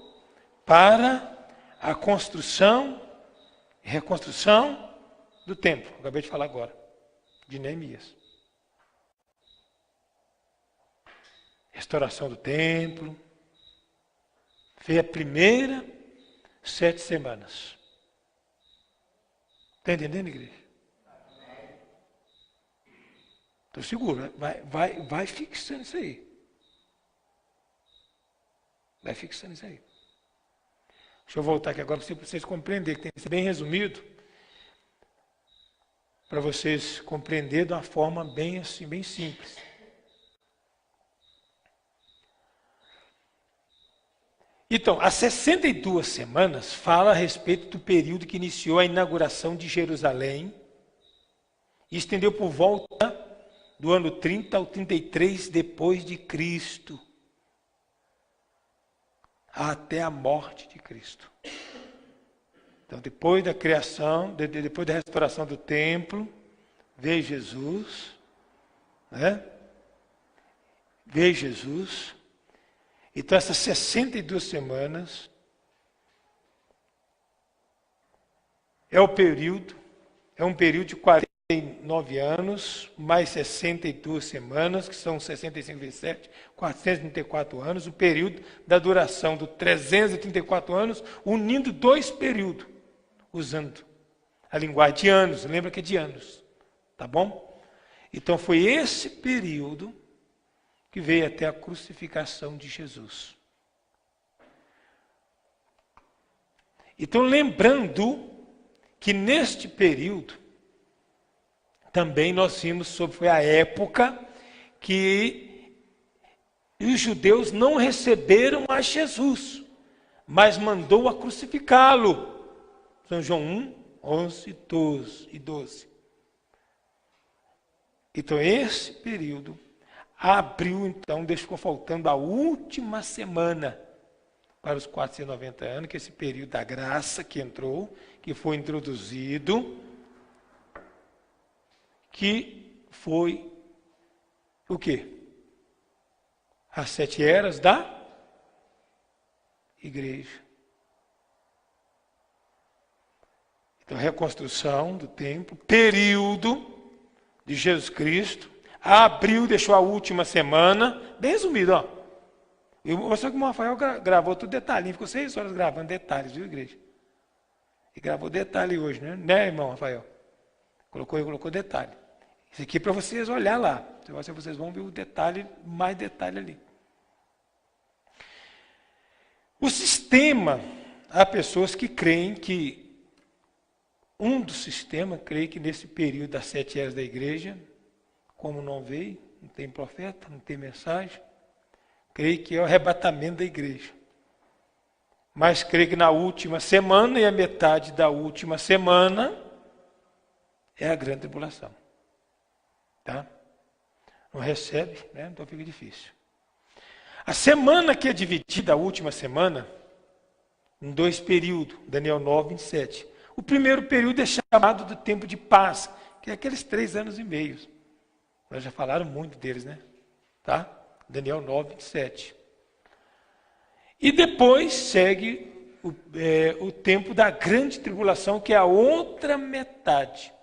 para a construção e reconstrução do templo. Acabei de falar agora, de Neemias. Restauração do templo. Foi a primeira 7 semanas. Está entendendo, igreja? Estou seguro, vai fixando isso aí. Vai fixando isso aí. Deixa eu voltar aqui agora para vocês compreenderem, que tem que ser bem resumido, para vocês compreenderem de uma forma bem assim, bem simples. Então, as 62 semanas fala a respeito do período que iniciou a inauguração de Jerusalém e estendeu por volta do ano 30 ao 33 depois de Cristo, até a morte de Cristo. Então, depois da criação, depois da restauração do templo, veio Jesus, né? Veio Jesus. Então, essas 62 semanas é um período de 49 anos, mais 62 semanas, que são 65 vezes 7, 434 anos, o período da duração do 334 anos, unindo 2 períodos, usando a linguagem de anos, lembra que é de anos, tá bom? Então, foi esse período que veio até a crucificação de Jesus. Então, lembrando que neste período, também nós vimos sobre, foi a época que os judeus não receberam a Jesus, mas mandou a crucificá-lo. São João 1, 11, 12 e 12. Então, esse período abriu, então, ficou faltando a última semana para os 490 anos, que é esse período da graça que entrou, que foi introduzido, que foi o quê? As 7 eras da igreja. Então, reconstrução do templo, período de Jesus Cristo, abriu, deixou a última semana, bem resumido, ó. Só que o Rafael gravou tudo detalhinho, ficou 6 horas gravando detalhes, viu, igreja? E gravou detalhe hoje, né, irmão Rafael? Colocou detalhe. Isso aqui é para vocês olhar lá. Vocês vão ver o detalhe, mais detalhe ali. O sistema, há pessoas que creem que um dos sistemas crê que nesse período das 7 eras da igreja, como não veio, não tem profeta, não tem mensagem, creio que é o arrebatamento da igreja. Mas creio que na última semana e a metade da última semana é a grande tribulação. Tá? Não recebe, né? Então fica difícil. A semana que é dividida, a última semana, em 2 períodos, Daniel 9, 27. O primeiro período é chamado do tempo de paz, que é aqueles 3 anos e meio. Nós já falaram muito deles, né? Tá? Daniel 9, 27. E depois segue o tempo da grande tribulação, que é a outra metade.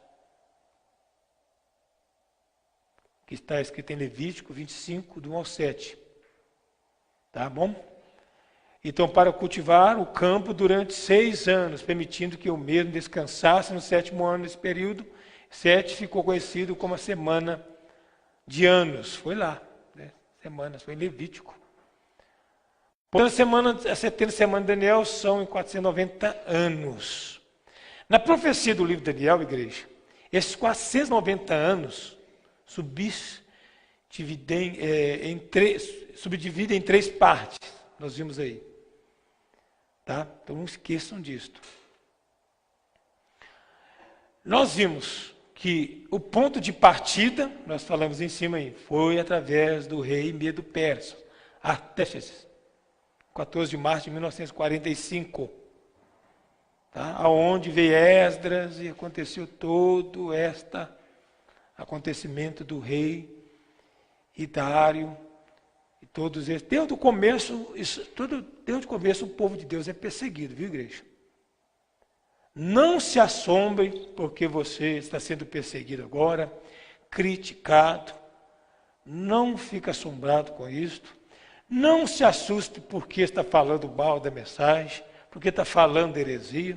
Que está escrito em Levítico 25, do 1 ao 7. Tá bom? Então, para cultivar o campo durante 6 anos, permitindo que eu mesmo descansasse no 7º ano desse período, 7 ficou conhecido como a semana de anos. Foi lá, né? Semanas, foi em Levítico. Portanto, a 70 semana de Daniel são em 490 anos. Na profecia do livro de Daniel, igreja, esses 490 anos subdividem em 3 partes. Nós vimos aí. Tá? Então não esqueçam disto. Nós vimos que o ponto de partida, nós falamos em cima aí, foi através do rei Medo-Persa, Artaxerxes, 14 de março de 1945, tá? Aonde veio Esdras e aconteceu todo este acontecimento do rei e Dário, e Todos eles. Desde o começo, desde o começo o povo de Deus é perseguido, viu, igreja? Não se assombre porque você está sendo perseguido agora, criticado. Não fique assombrado com isto. Não se assuste porque está falando mal da mensagem, porque está falando heresia.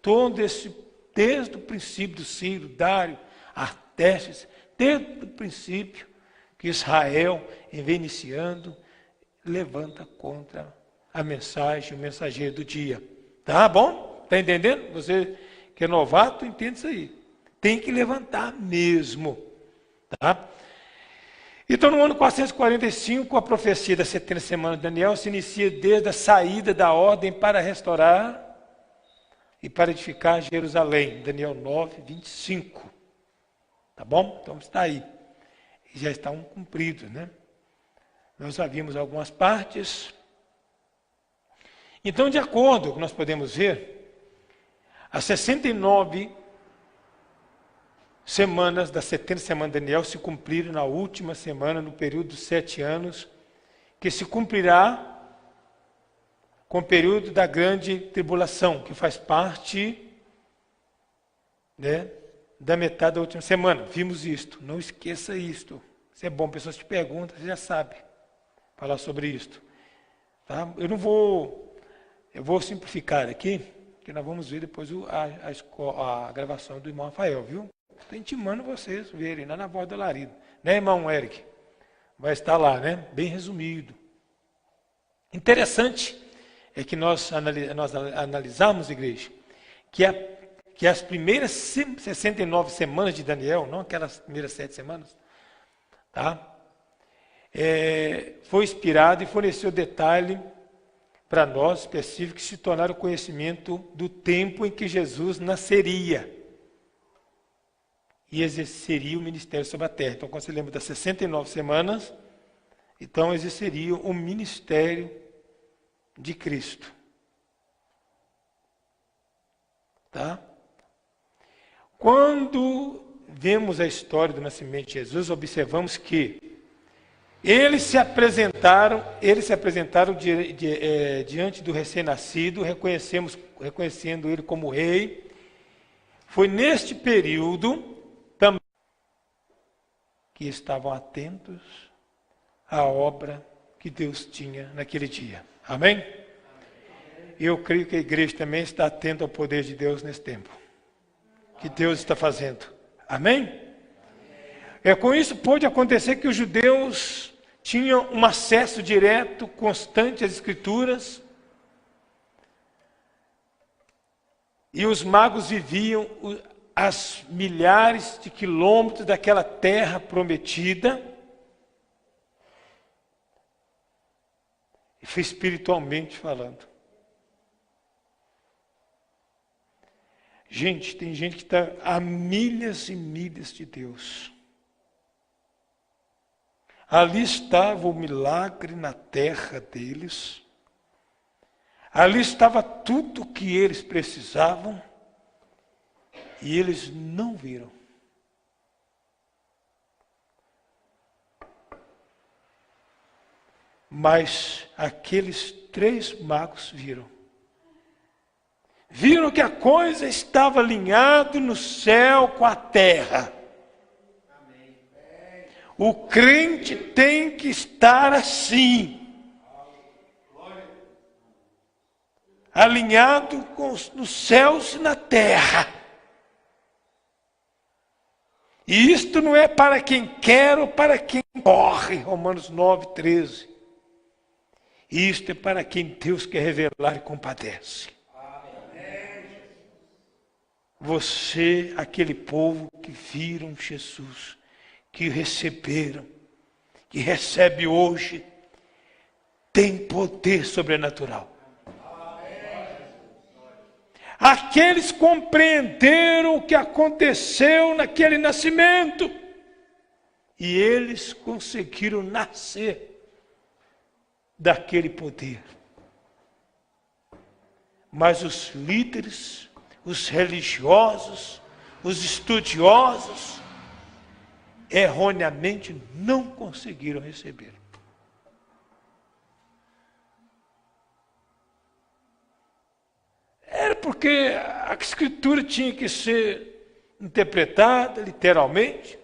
Todo esse, desde o princípio do Ciro, Dário, Artestes, desde o princípio que Israel, vem iniciando, levanta contra a mensagem, o mensageiro do dia. Tá bom? Está entendendo? Você que é novato, entende isso aí. Tem que levantar mesmo. Tá? Então, no ano 445, a profecia das 70 semanas de Daniel se inicia desde a saída da ordem para restaurar e para edificar Jerusalém. Daniel 9, 25. Tá bom? Então, está aí. Já estão cumpridos, né? Nós já vimos algumas partes. Então, de acordo com o que nós podemos ver, as 69 semanas das 70 semanas de Daniel se cumpriram na última semana, no período dos 7 anos, que se cumprirá com o período da grande tribulação, que faz parte, né, da metade da última semana. Vimos isto, não esqueça isto. Isso é bom, pessoas te perguntam, você já sabe falar sobre isto. Tá? Eu vou simplificar aqui, que nós vamos ver depois a gravação do irmão Rafael, viu? Estou intimando vocês verem lá na Voz do Alarido. Né, irmão Eric? Vai estar lá, né? Bem resumido. Interessante é que nós analisamos, igreja, que as primeiras 69 semanas de Daniel, não aquelas primeiras 7 semanas, tá? Foi inspirado e forneceu detalhe para nós específico que se tornaram o conhecimento do tempo em que Jesus nasceria e exerceria o ministério sobre a terra. Então, quando você lembra das 69 semanas, então exerceria o ministério de Cristo. Tá? Quando vemos a história do nascimento de Jesus, observamos que eles se apresentaram diante do recém-nascido, reconhecendo ele como rei. Foi neste período também que estavam atentos à obra que Deus tinha naquele dia. Amém? E eu creio que a igreja também está atenta ao poder de Deus nesse tempo. Que Deus está fazendo. Amém? Com isso pôde acontecer que os judeus tinham um acesso direto, constante às Escrituras, e os magos viviam a milhares de quilômetros daquela terra prometida, e espiritualmente falando. Gente, tem gente que está a milhas e milhas de Deus. Ali estava o milagre na terra deles. Ali estava tudo o que eles precisavam. E eles não viram. Mas aqueles 3 magos viram. Viram que a coisa estava alinhada no céu com a terra. O crente tem que estar assim, alinhado nos céus e na terra. E isto não é para quem quer ou para quem corre, Romanos 9, 13. Isto é para quem Deus quer revelar e compadece. Você, aquele povo que viram Jesus, que receberam, que recebe hoje, tem poder sobrenatural. Aqueles compreenderam o que aconteceu naquele nascimento, e eles conseguiram nascer daquele poder. Mas os líderes, os religiosos, os estudiosos, erroneamente não conseguiram receber. porque a Escritura tinha que ser interpretada literalmente.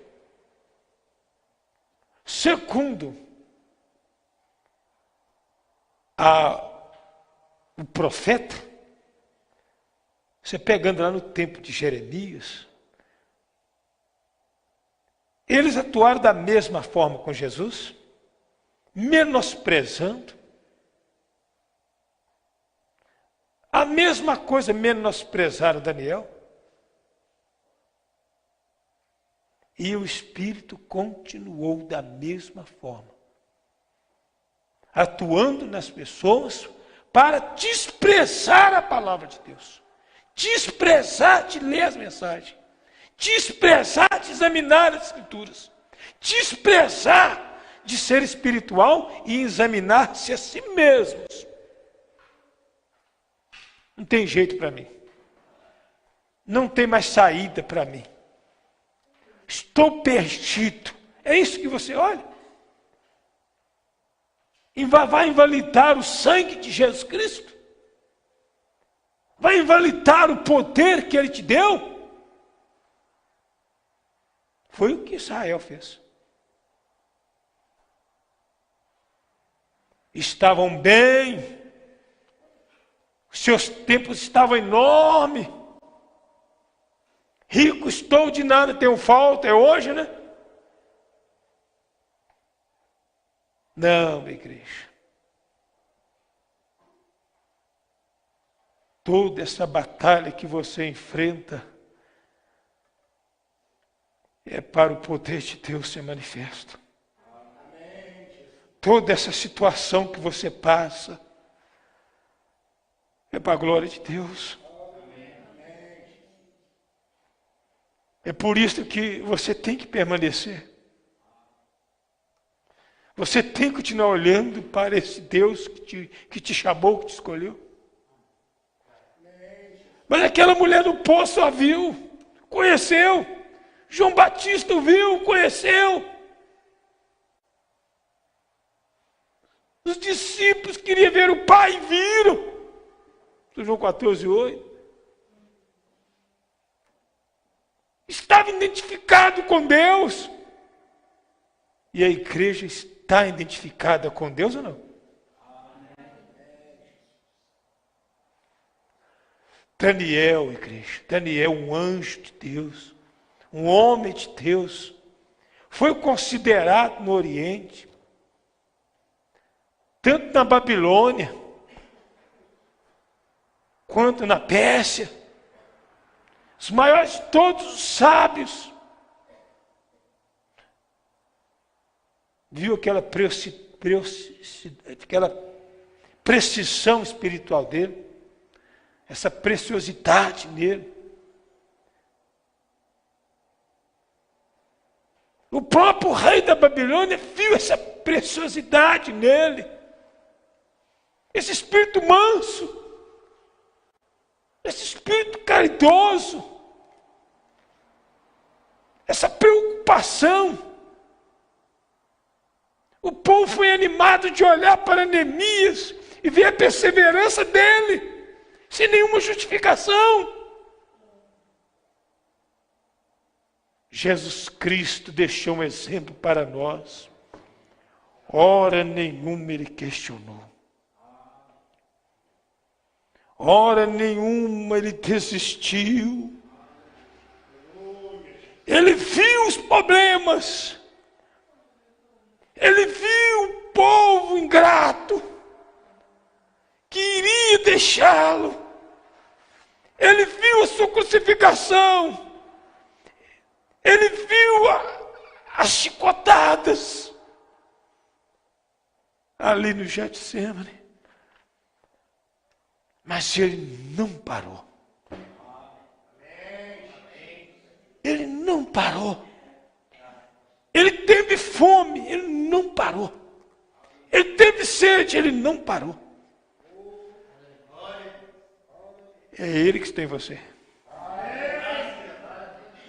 Segundo, o profeta, você pegando lá no tempo de Jeremias, eles atuaram da mesma forma com Jesus, menosprezando. A mesma coisa menosprezaram Daniel. E o Espírito continuou da mesma forma, atuando nas pessoas para desprezar a palavra de Deus, desprezar de ler as mensagens, desprezar de examinar as Escrituras, desprezar de ser espiritual e examinar-se a si mesmos. Não tem jeito para mim. Não tem mais saída para mim. Estou perdido. É isso que você olha? Vai invalidar o sangue de Jesus Cristo? Vai invalidar o poder que Ele te deu? Foi o que Israel fez. Estavam bem, seus templos estavam enormes. Rico estou, de nada tenho falta, é hoje, né? Não, minha igreja. Toda essa batalha que você enfrenta é para o poder de Deus ser manifesto. Toda essa situação que você passa é para a glória de Deus. É por isso que você tem que permanecer. Você tem que continuar olhando para esse Deus que te chamou, que te escolheu. Mas aquela mulher do poço a viu, conheceu. João Batista viu, conheceu. Os discípulos queriam ver o Pai e viram. João 14:8. Estava identificado com Deus. E a igreja está identificada com Deus ou não? Daniel, igreja. Daniel, um anjo de Deus. Um homem de Deus. Foi considerado no Oriente. Tanto na Babilônia. Quanto na Pérsia. Os maiores de todos os sábios. Viu aquela precisão espiritual dele. Essa preciosidade nele. O próprio rei da Babilônia viu essa preciosidade nele. Esse espírito manso. Esse espírito caridoso. Essa preocupação. O povo foi animado de olhar para Neemias e ver a perseverança dele, sem nenhuma justificação. Jesus Cristo deixou um exemplo para nós. Hora nenhuma ele questionou. Hora nenhuma ele desistiu. Ele viu os problemas. Ele viu o povo ingrato que iria deixá-lo. Ele viu a sua crucificação. Ele viu as chicotadas ali no Getsemane. Mas ele não parou. Ele não parou. Ele teve fome, ele não parou. Ele teve sede, ele não parou. É Ele que está em você.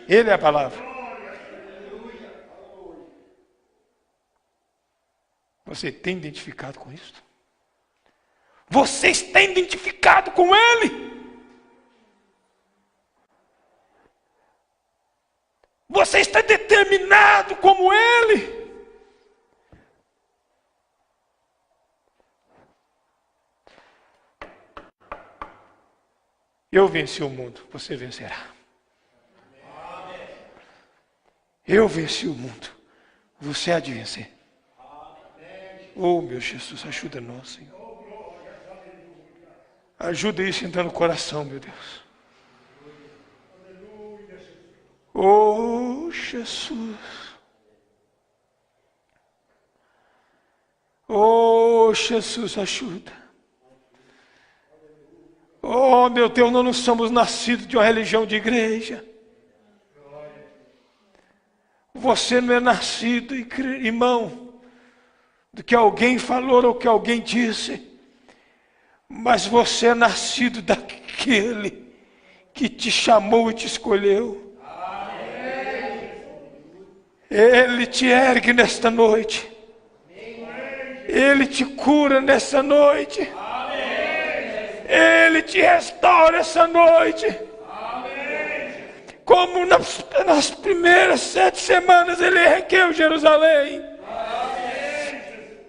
Ele é a palavra. Você tem identificado com isso? Você está identificado com Ele? ensinado como Ele. Eu venci o mundo, você vencerá. Eu venci o mundo, você há de vencer. Oh, meu Jesus, ajuda-nos, Senhor. Ajuda isso entrando no coração, meu Deus. Oh, Jesus. Oh, Jesus, ajuda. Oh, meu Deus, nós não somos nascidos de uma religião de igreja. Você não é nascido, irmão, do que alguém falou ou que alguém disse. Mas você é nascido daquele que te chamou e te escolheu. Ele te ergue nesta noite. Ele te cura nessa noite. Ele te restaura essa noite. Como nas primeiras 7 semanas ele ergueu Jerusalém.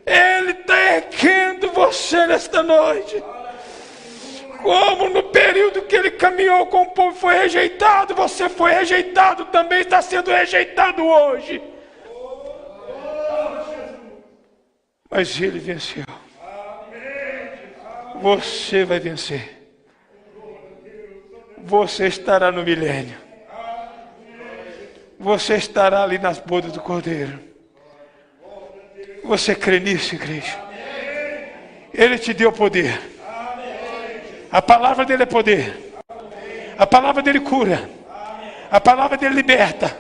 Ele está erguendo você nesta noite. Como no período que ele caminhou com o povo foi rejeitado, você foi rejeitado também, está sendo rejeitado hoje. Mas ele venceu. Você vai vencer. Você estará no milênio. Você estará ali nas bodas do Cordeiro. Você crê nisso, igreja? Ele te deu poder. A palavra dele é poder. A palavra dele cura. A palavra dele liberta.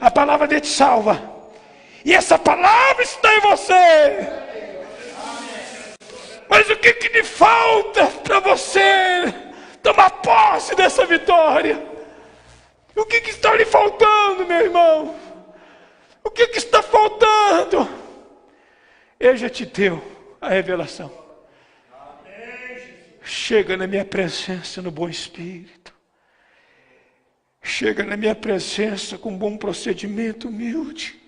A palavra dele te salva. E essa palavra está em você. Mas o que lhe falta para você tomar posse dessa vitória? O que está lhe faltando, meu irmão? O que está faltando? Ele já te deu a revelação. Chega na minha presença no bom espírito. Chega na minha presença com bom procedimento humilde.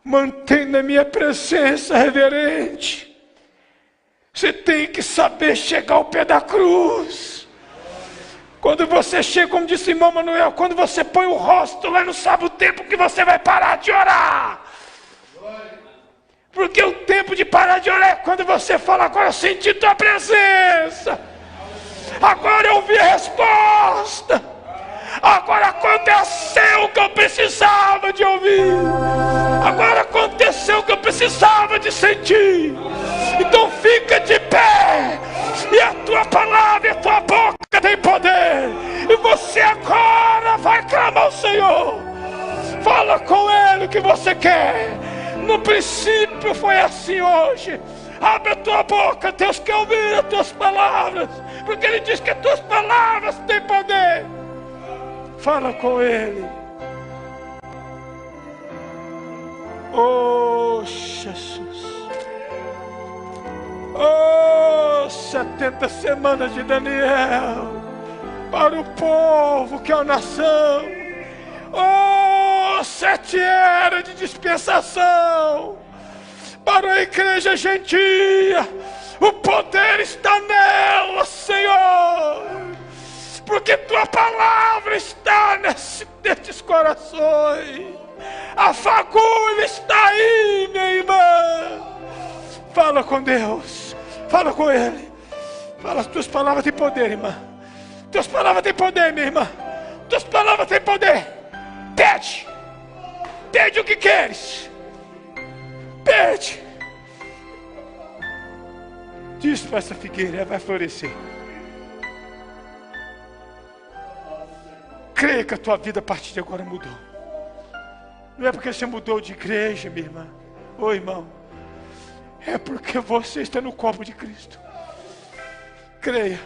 Mantém na minha presença reverente. Você tem que saber chegar ao pé da cruz. Quando você chega, como disse irmão Manuel, quando você põe o rosto lá, não sabe o tempo que você vai parar de orar. Porque o tempo de parar de orar é quando você fala, agora eu senti tua presença. Agora eu ouvi a resposta. Agora aconteceu o que eu precisava de ouvir. Agora aconteceu o que eu precisava de sentir. Então fica de pé. E a tua palavra e a tua boca tem poder. E você agora vai clamar ao Senhor. Fala com Ele o que você quer. No princípio foi assim hoje. Abre a tua boca, Deus quer ouvir as tuas palavras. Porque Ele diz que as tuas palavras têm poder. Fala com Ele. Oh, Jesus. Oh, 70 semanas de Daniel. Para o povo que é a nação. Oh, 7 eras de dispensação. Para a igreja gentia. O poder está nela, Senhor. Porque tua palavra está nestes corações. A fagulha está aí, minha irmã. Fala com Deus. Fala com Ele. Fala, as tuas palavras têm poder, irmã. Tuas palavras têm poder, minha irmã. Tuas palavras têm poder. Pede. Pede o que queres. Pede. Diz para essa figueira, ela vai florescer. Creia que a tua vida a partir de agora mudou. Não é porque você mudou de igreja, minha irmã. Ô irmão. É porque você está no corpo de Cristo. Creia.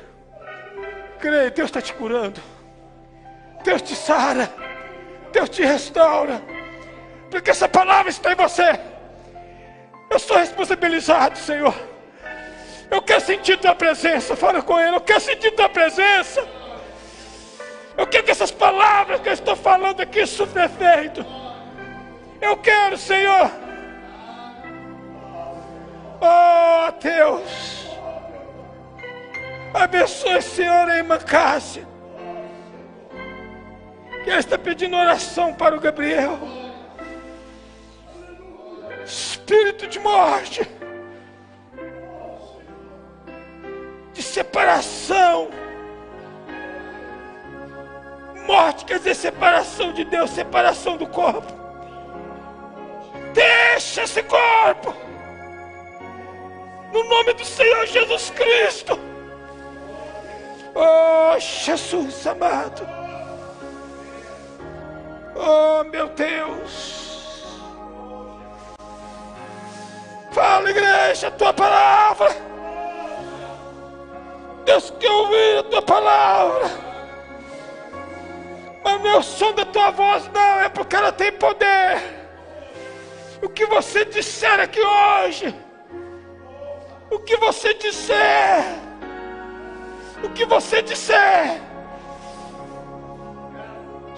Creia, Deus está te curando. Deus te sara. Deus te restaura. Porque essa palavra está em você. Eu sou responsabilizado, Senhor. Eu quero sentir tua presença. Fala com Ele. Eu quero sentir tua presença. Eu quero que essas palavras que eu estou falando aqui surtam efeito. Eu quero, Senhor. Oh, Deus. Abençoe, Senhor, a irmã Cássia, que ela está pedindo oração para o Gabriel. Espírito de morte, de separação. Morte quer dizer separação de Deus, separação do corpo. Deixa esse corpo, no nome do Senhor Jesus Cristo. Oh, Jesus amado. Oh, meu Deus. Fala, igreja, a tua palavra. Deus quer ouvir a tua palavra. Mas não é o som da tua voz, não, é porque ela tem poder. O que você disser aqui hoje, o que você disser, o que você disser.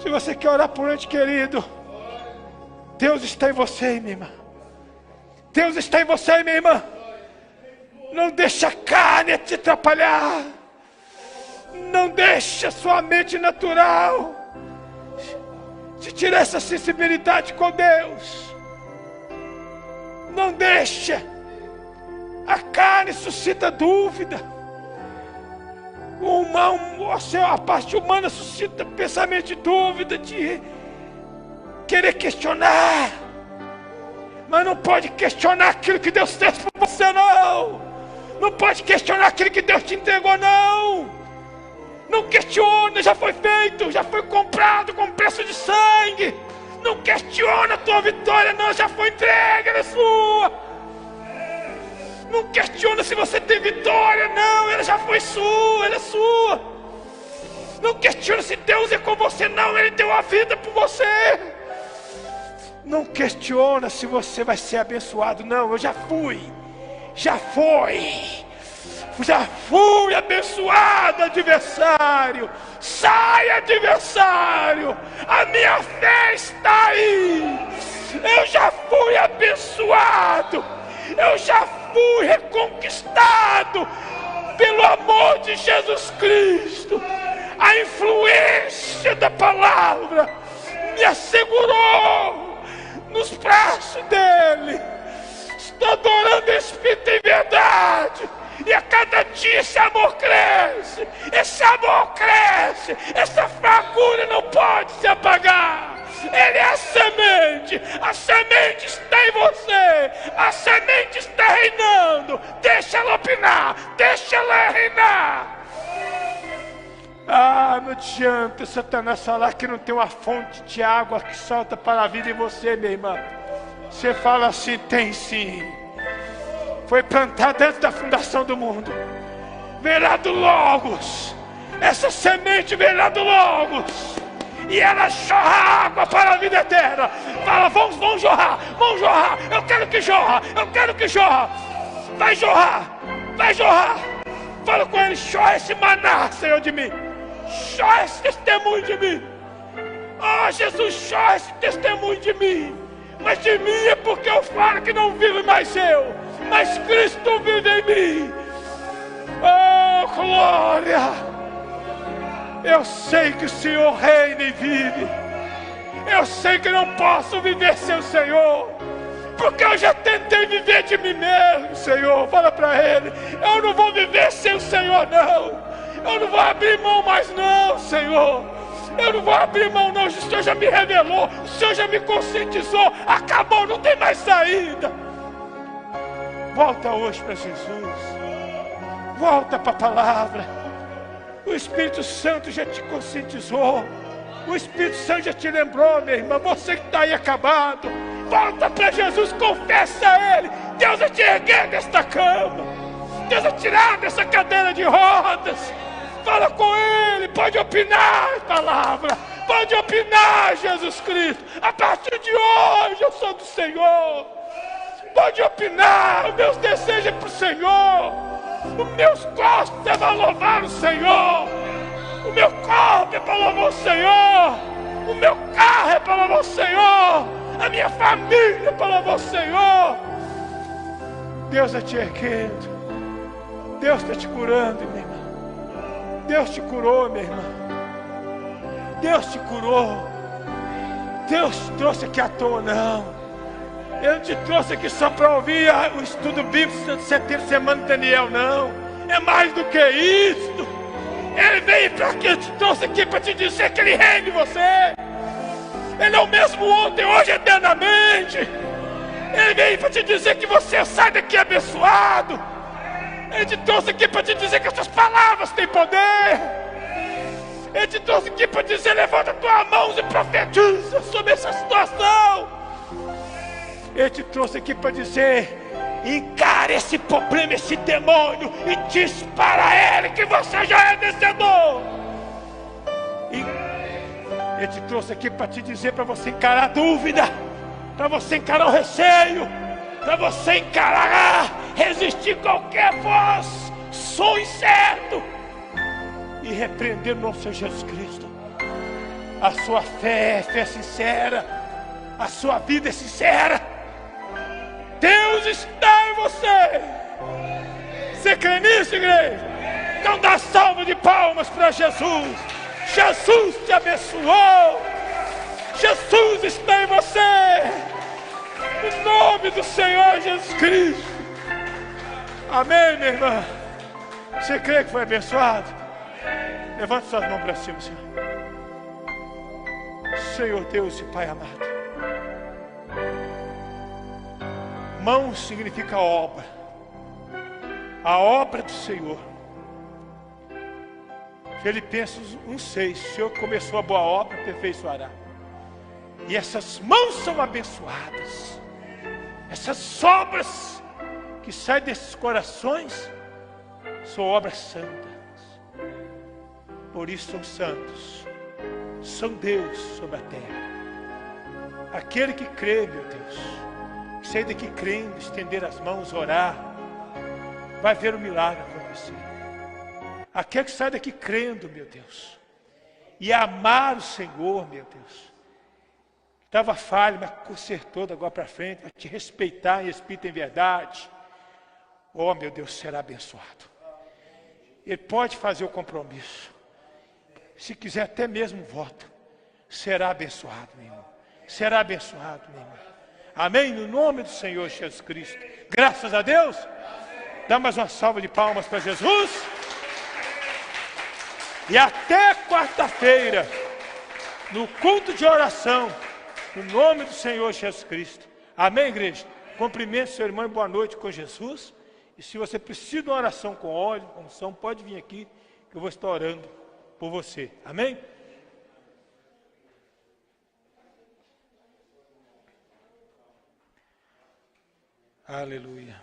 Se você quer orar por um ente querido, Deus está em você, minha irmã. Deus está em você, minha irmã. Não deixe a carne te atrapalhar. Não deixe a sua mente natural te tirar essa sensibilidade com Deus. Não deixe. A carne suscita dúvida. A parte humana suscita pensamento de dúvida, de querer questionar. Mas não pode questionar aquilo que Deus fez por você, não. Não pode questionar aquilo que Deus te entregou, não. Não questiona, já foi feito, já foi comprado com preço de sangue. Não questiona a tua vitória, não, já foi entregue, ela é sua. Não questiona se você tem vitória, não, ela já foi sua, ela é sua. Não questiona se Deus é com você, não, Ele deu a vida por você. Não questiona se você vai ser abençoado, não, eu já fui, já fui abençoado, adversário. Sai, adversário, a minha fé está aí. Eu já fui abençoado, eu já fui reconquistado pelo amor de Jesus Cristo. A influência da palavra me assegurou nos braços dele. Estou adorando em espírito e verdade. E a cada dia esse amor cresce. Esse amor cresce. Essa fagulha não pode se apagar. Ele é a semente. A semente está em você. A semente está reinando. Deixa ela opinar. Deixa ela reinar. Ah, não adianta Satanás falar que não tem uma fonte de água que salta para a vida em você, minha irmã. Você fala assim, tem sim. Foi plantado antes da fundação do mundo. Vem lá do Logos. Essa semente vem lá do Logos. E ela jorra água para a vida eterna. Fala, vão jorrar, vão jorrar. Eu quero que jorra, eu quero que jorra. Vai jorrar, vai jorrar. Fala com ele, jorra esse maná, Senhor, de mim. Jorra esse testemunho de mim. Oh, Jesus, jorra esse testemunho de mim. Mas de mim é porque eu falo que não vive mais eu, mas Cristo vive em mim. Oh, glória. Eu sei que o Senhor reina e vive. Eu sei que não posso viver sem o Senhor, porque eu já tentei viver de mim mesmo, Senhor. Fala para Ele, eu não vou viver sem o Senhor, não. Eu não vou abrir mão mais, não, Senhor. Eu não vou abrir mão, não. O Senhor já me revelou, o Senhor já me conscientizou. Acabou, não tem mais saída. Volta hoje para Jesus. Volta para a palavra. O Espírito Santo já te conscientizou. O Espírito Santo já te lembrou, minha irmã. Você que está aí acabado, volta para Jesus, confessa a Ele. Deus vai te erguer desta cama. Deus vai tirar dessa cadeira de rodas. Fala com Ele, pode opinar a palavra. Pode opinar, Jesus Cristo. A partir de hoje eu sou do Senhor. Pode opinar, os meus desejos é para o Senhor. Os meus costos é para louvar o Senhor. O meu corpo é para louvar o Senhor. O meu carro é para louvar o Senhor. a minha família para louvar o Senhor. Deus está te erguendo. Deus está te curando, minha irmã. Deus te curou, minha irmã. Deus te curou. Deus te trouxe aqui à toa, não. Ele não te trouxe aqui só para ouvir o estudo bíblico da 70ª semana de Daniel, não. É mais do que isso. Ele veio para aqui, te trouxe aqui para te dizer que Ele reina em você. Ele é o mesmo ontem, hoje, eternamente. Ele veio para te dizer que você sai daqui abençoado. Ele te trouxe aqui para te dizer que as suas palavras têm poder. Ele te trouxe aqui para dizer: levanta as tuas mãos e profetiza sobre essa situação. Ele te trouxe aqui para dizer: encare esse problema, esse demônio, e diz para ele que você já é vencedor. Ele te trouxe aqui para te dizer, para você encarar a dúvida, para você encarar o receio, para você encarar, resistir qualquer voz, som incerto, e repreender no nome do Senhor Jesus Cristo. A sua fé é fé sincera, a sua vida é sincera. Deus está em você. Você crê nisso, igreja? Então dá salva de palmas para Jesus. Jesus te abençoou. Jesus está em você. Em nome do Senhor Jesus Cristo. Amém, minha irmã? Você crê que foi abençoado? Levante suas mãos para cima, Senhor. Senhor Deus e Pai amado. Mão significa obra. A obra do Senhor. Filipenses 1,6. O Senhor começou a boa obra, aperfeiçoará. E essas mãos são abençoadas. Essas obras que saem desses corações são obras santas. Por isso são santos. São Deus sobre a terra. Aquele que crê, meu Deus, que sair daqui crendo, estender as mãos, orar, vai ver o milagre acontecer. Aquele que sai daqui crendo, meu Deus, e amar o Senhor, meu Deus, estava falho, mas consertou da agora para frente, vai te respeitar em espírito e em verdade. Oh, meu Deus, será abençoado. Ele pode fazer o compromisso. Se quiser até mesmo voto, será abençoado, meu irmão. Será abençoado, meu irmão. Amém? No nome do Senhor Jesus Cristo. Graças a Deus. Dá mais uma salva de palmas para Jesus. E até quarta-feira, no culto de oração, no nome do Senhor Jesus Cristo. Amém, igreja? Cumprimente seu irmão e boa noite com Jesus. E se você precisa de uma oração com óleo, com unção, pode vir aqui, que eu vou estar orando por você. Amém? Aleluia.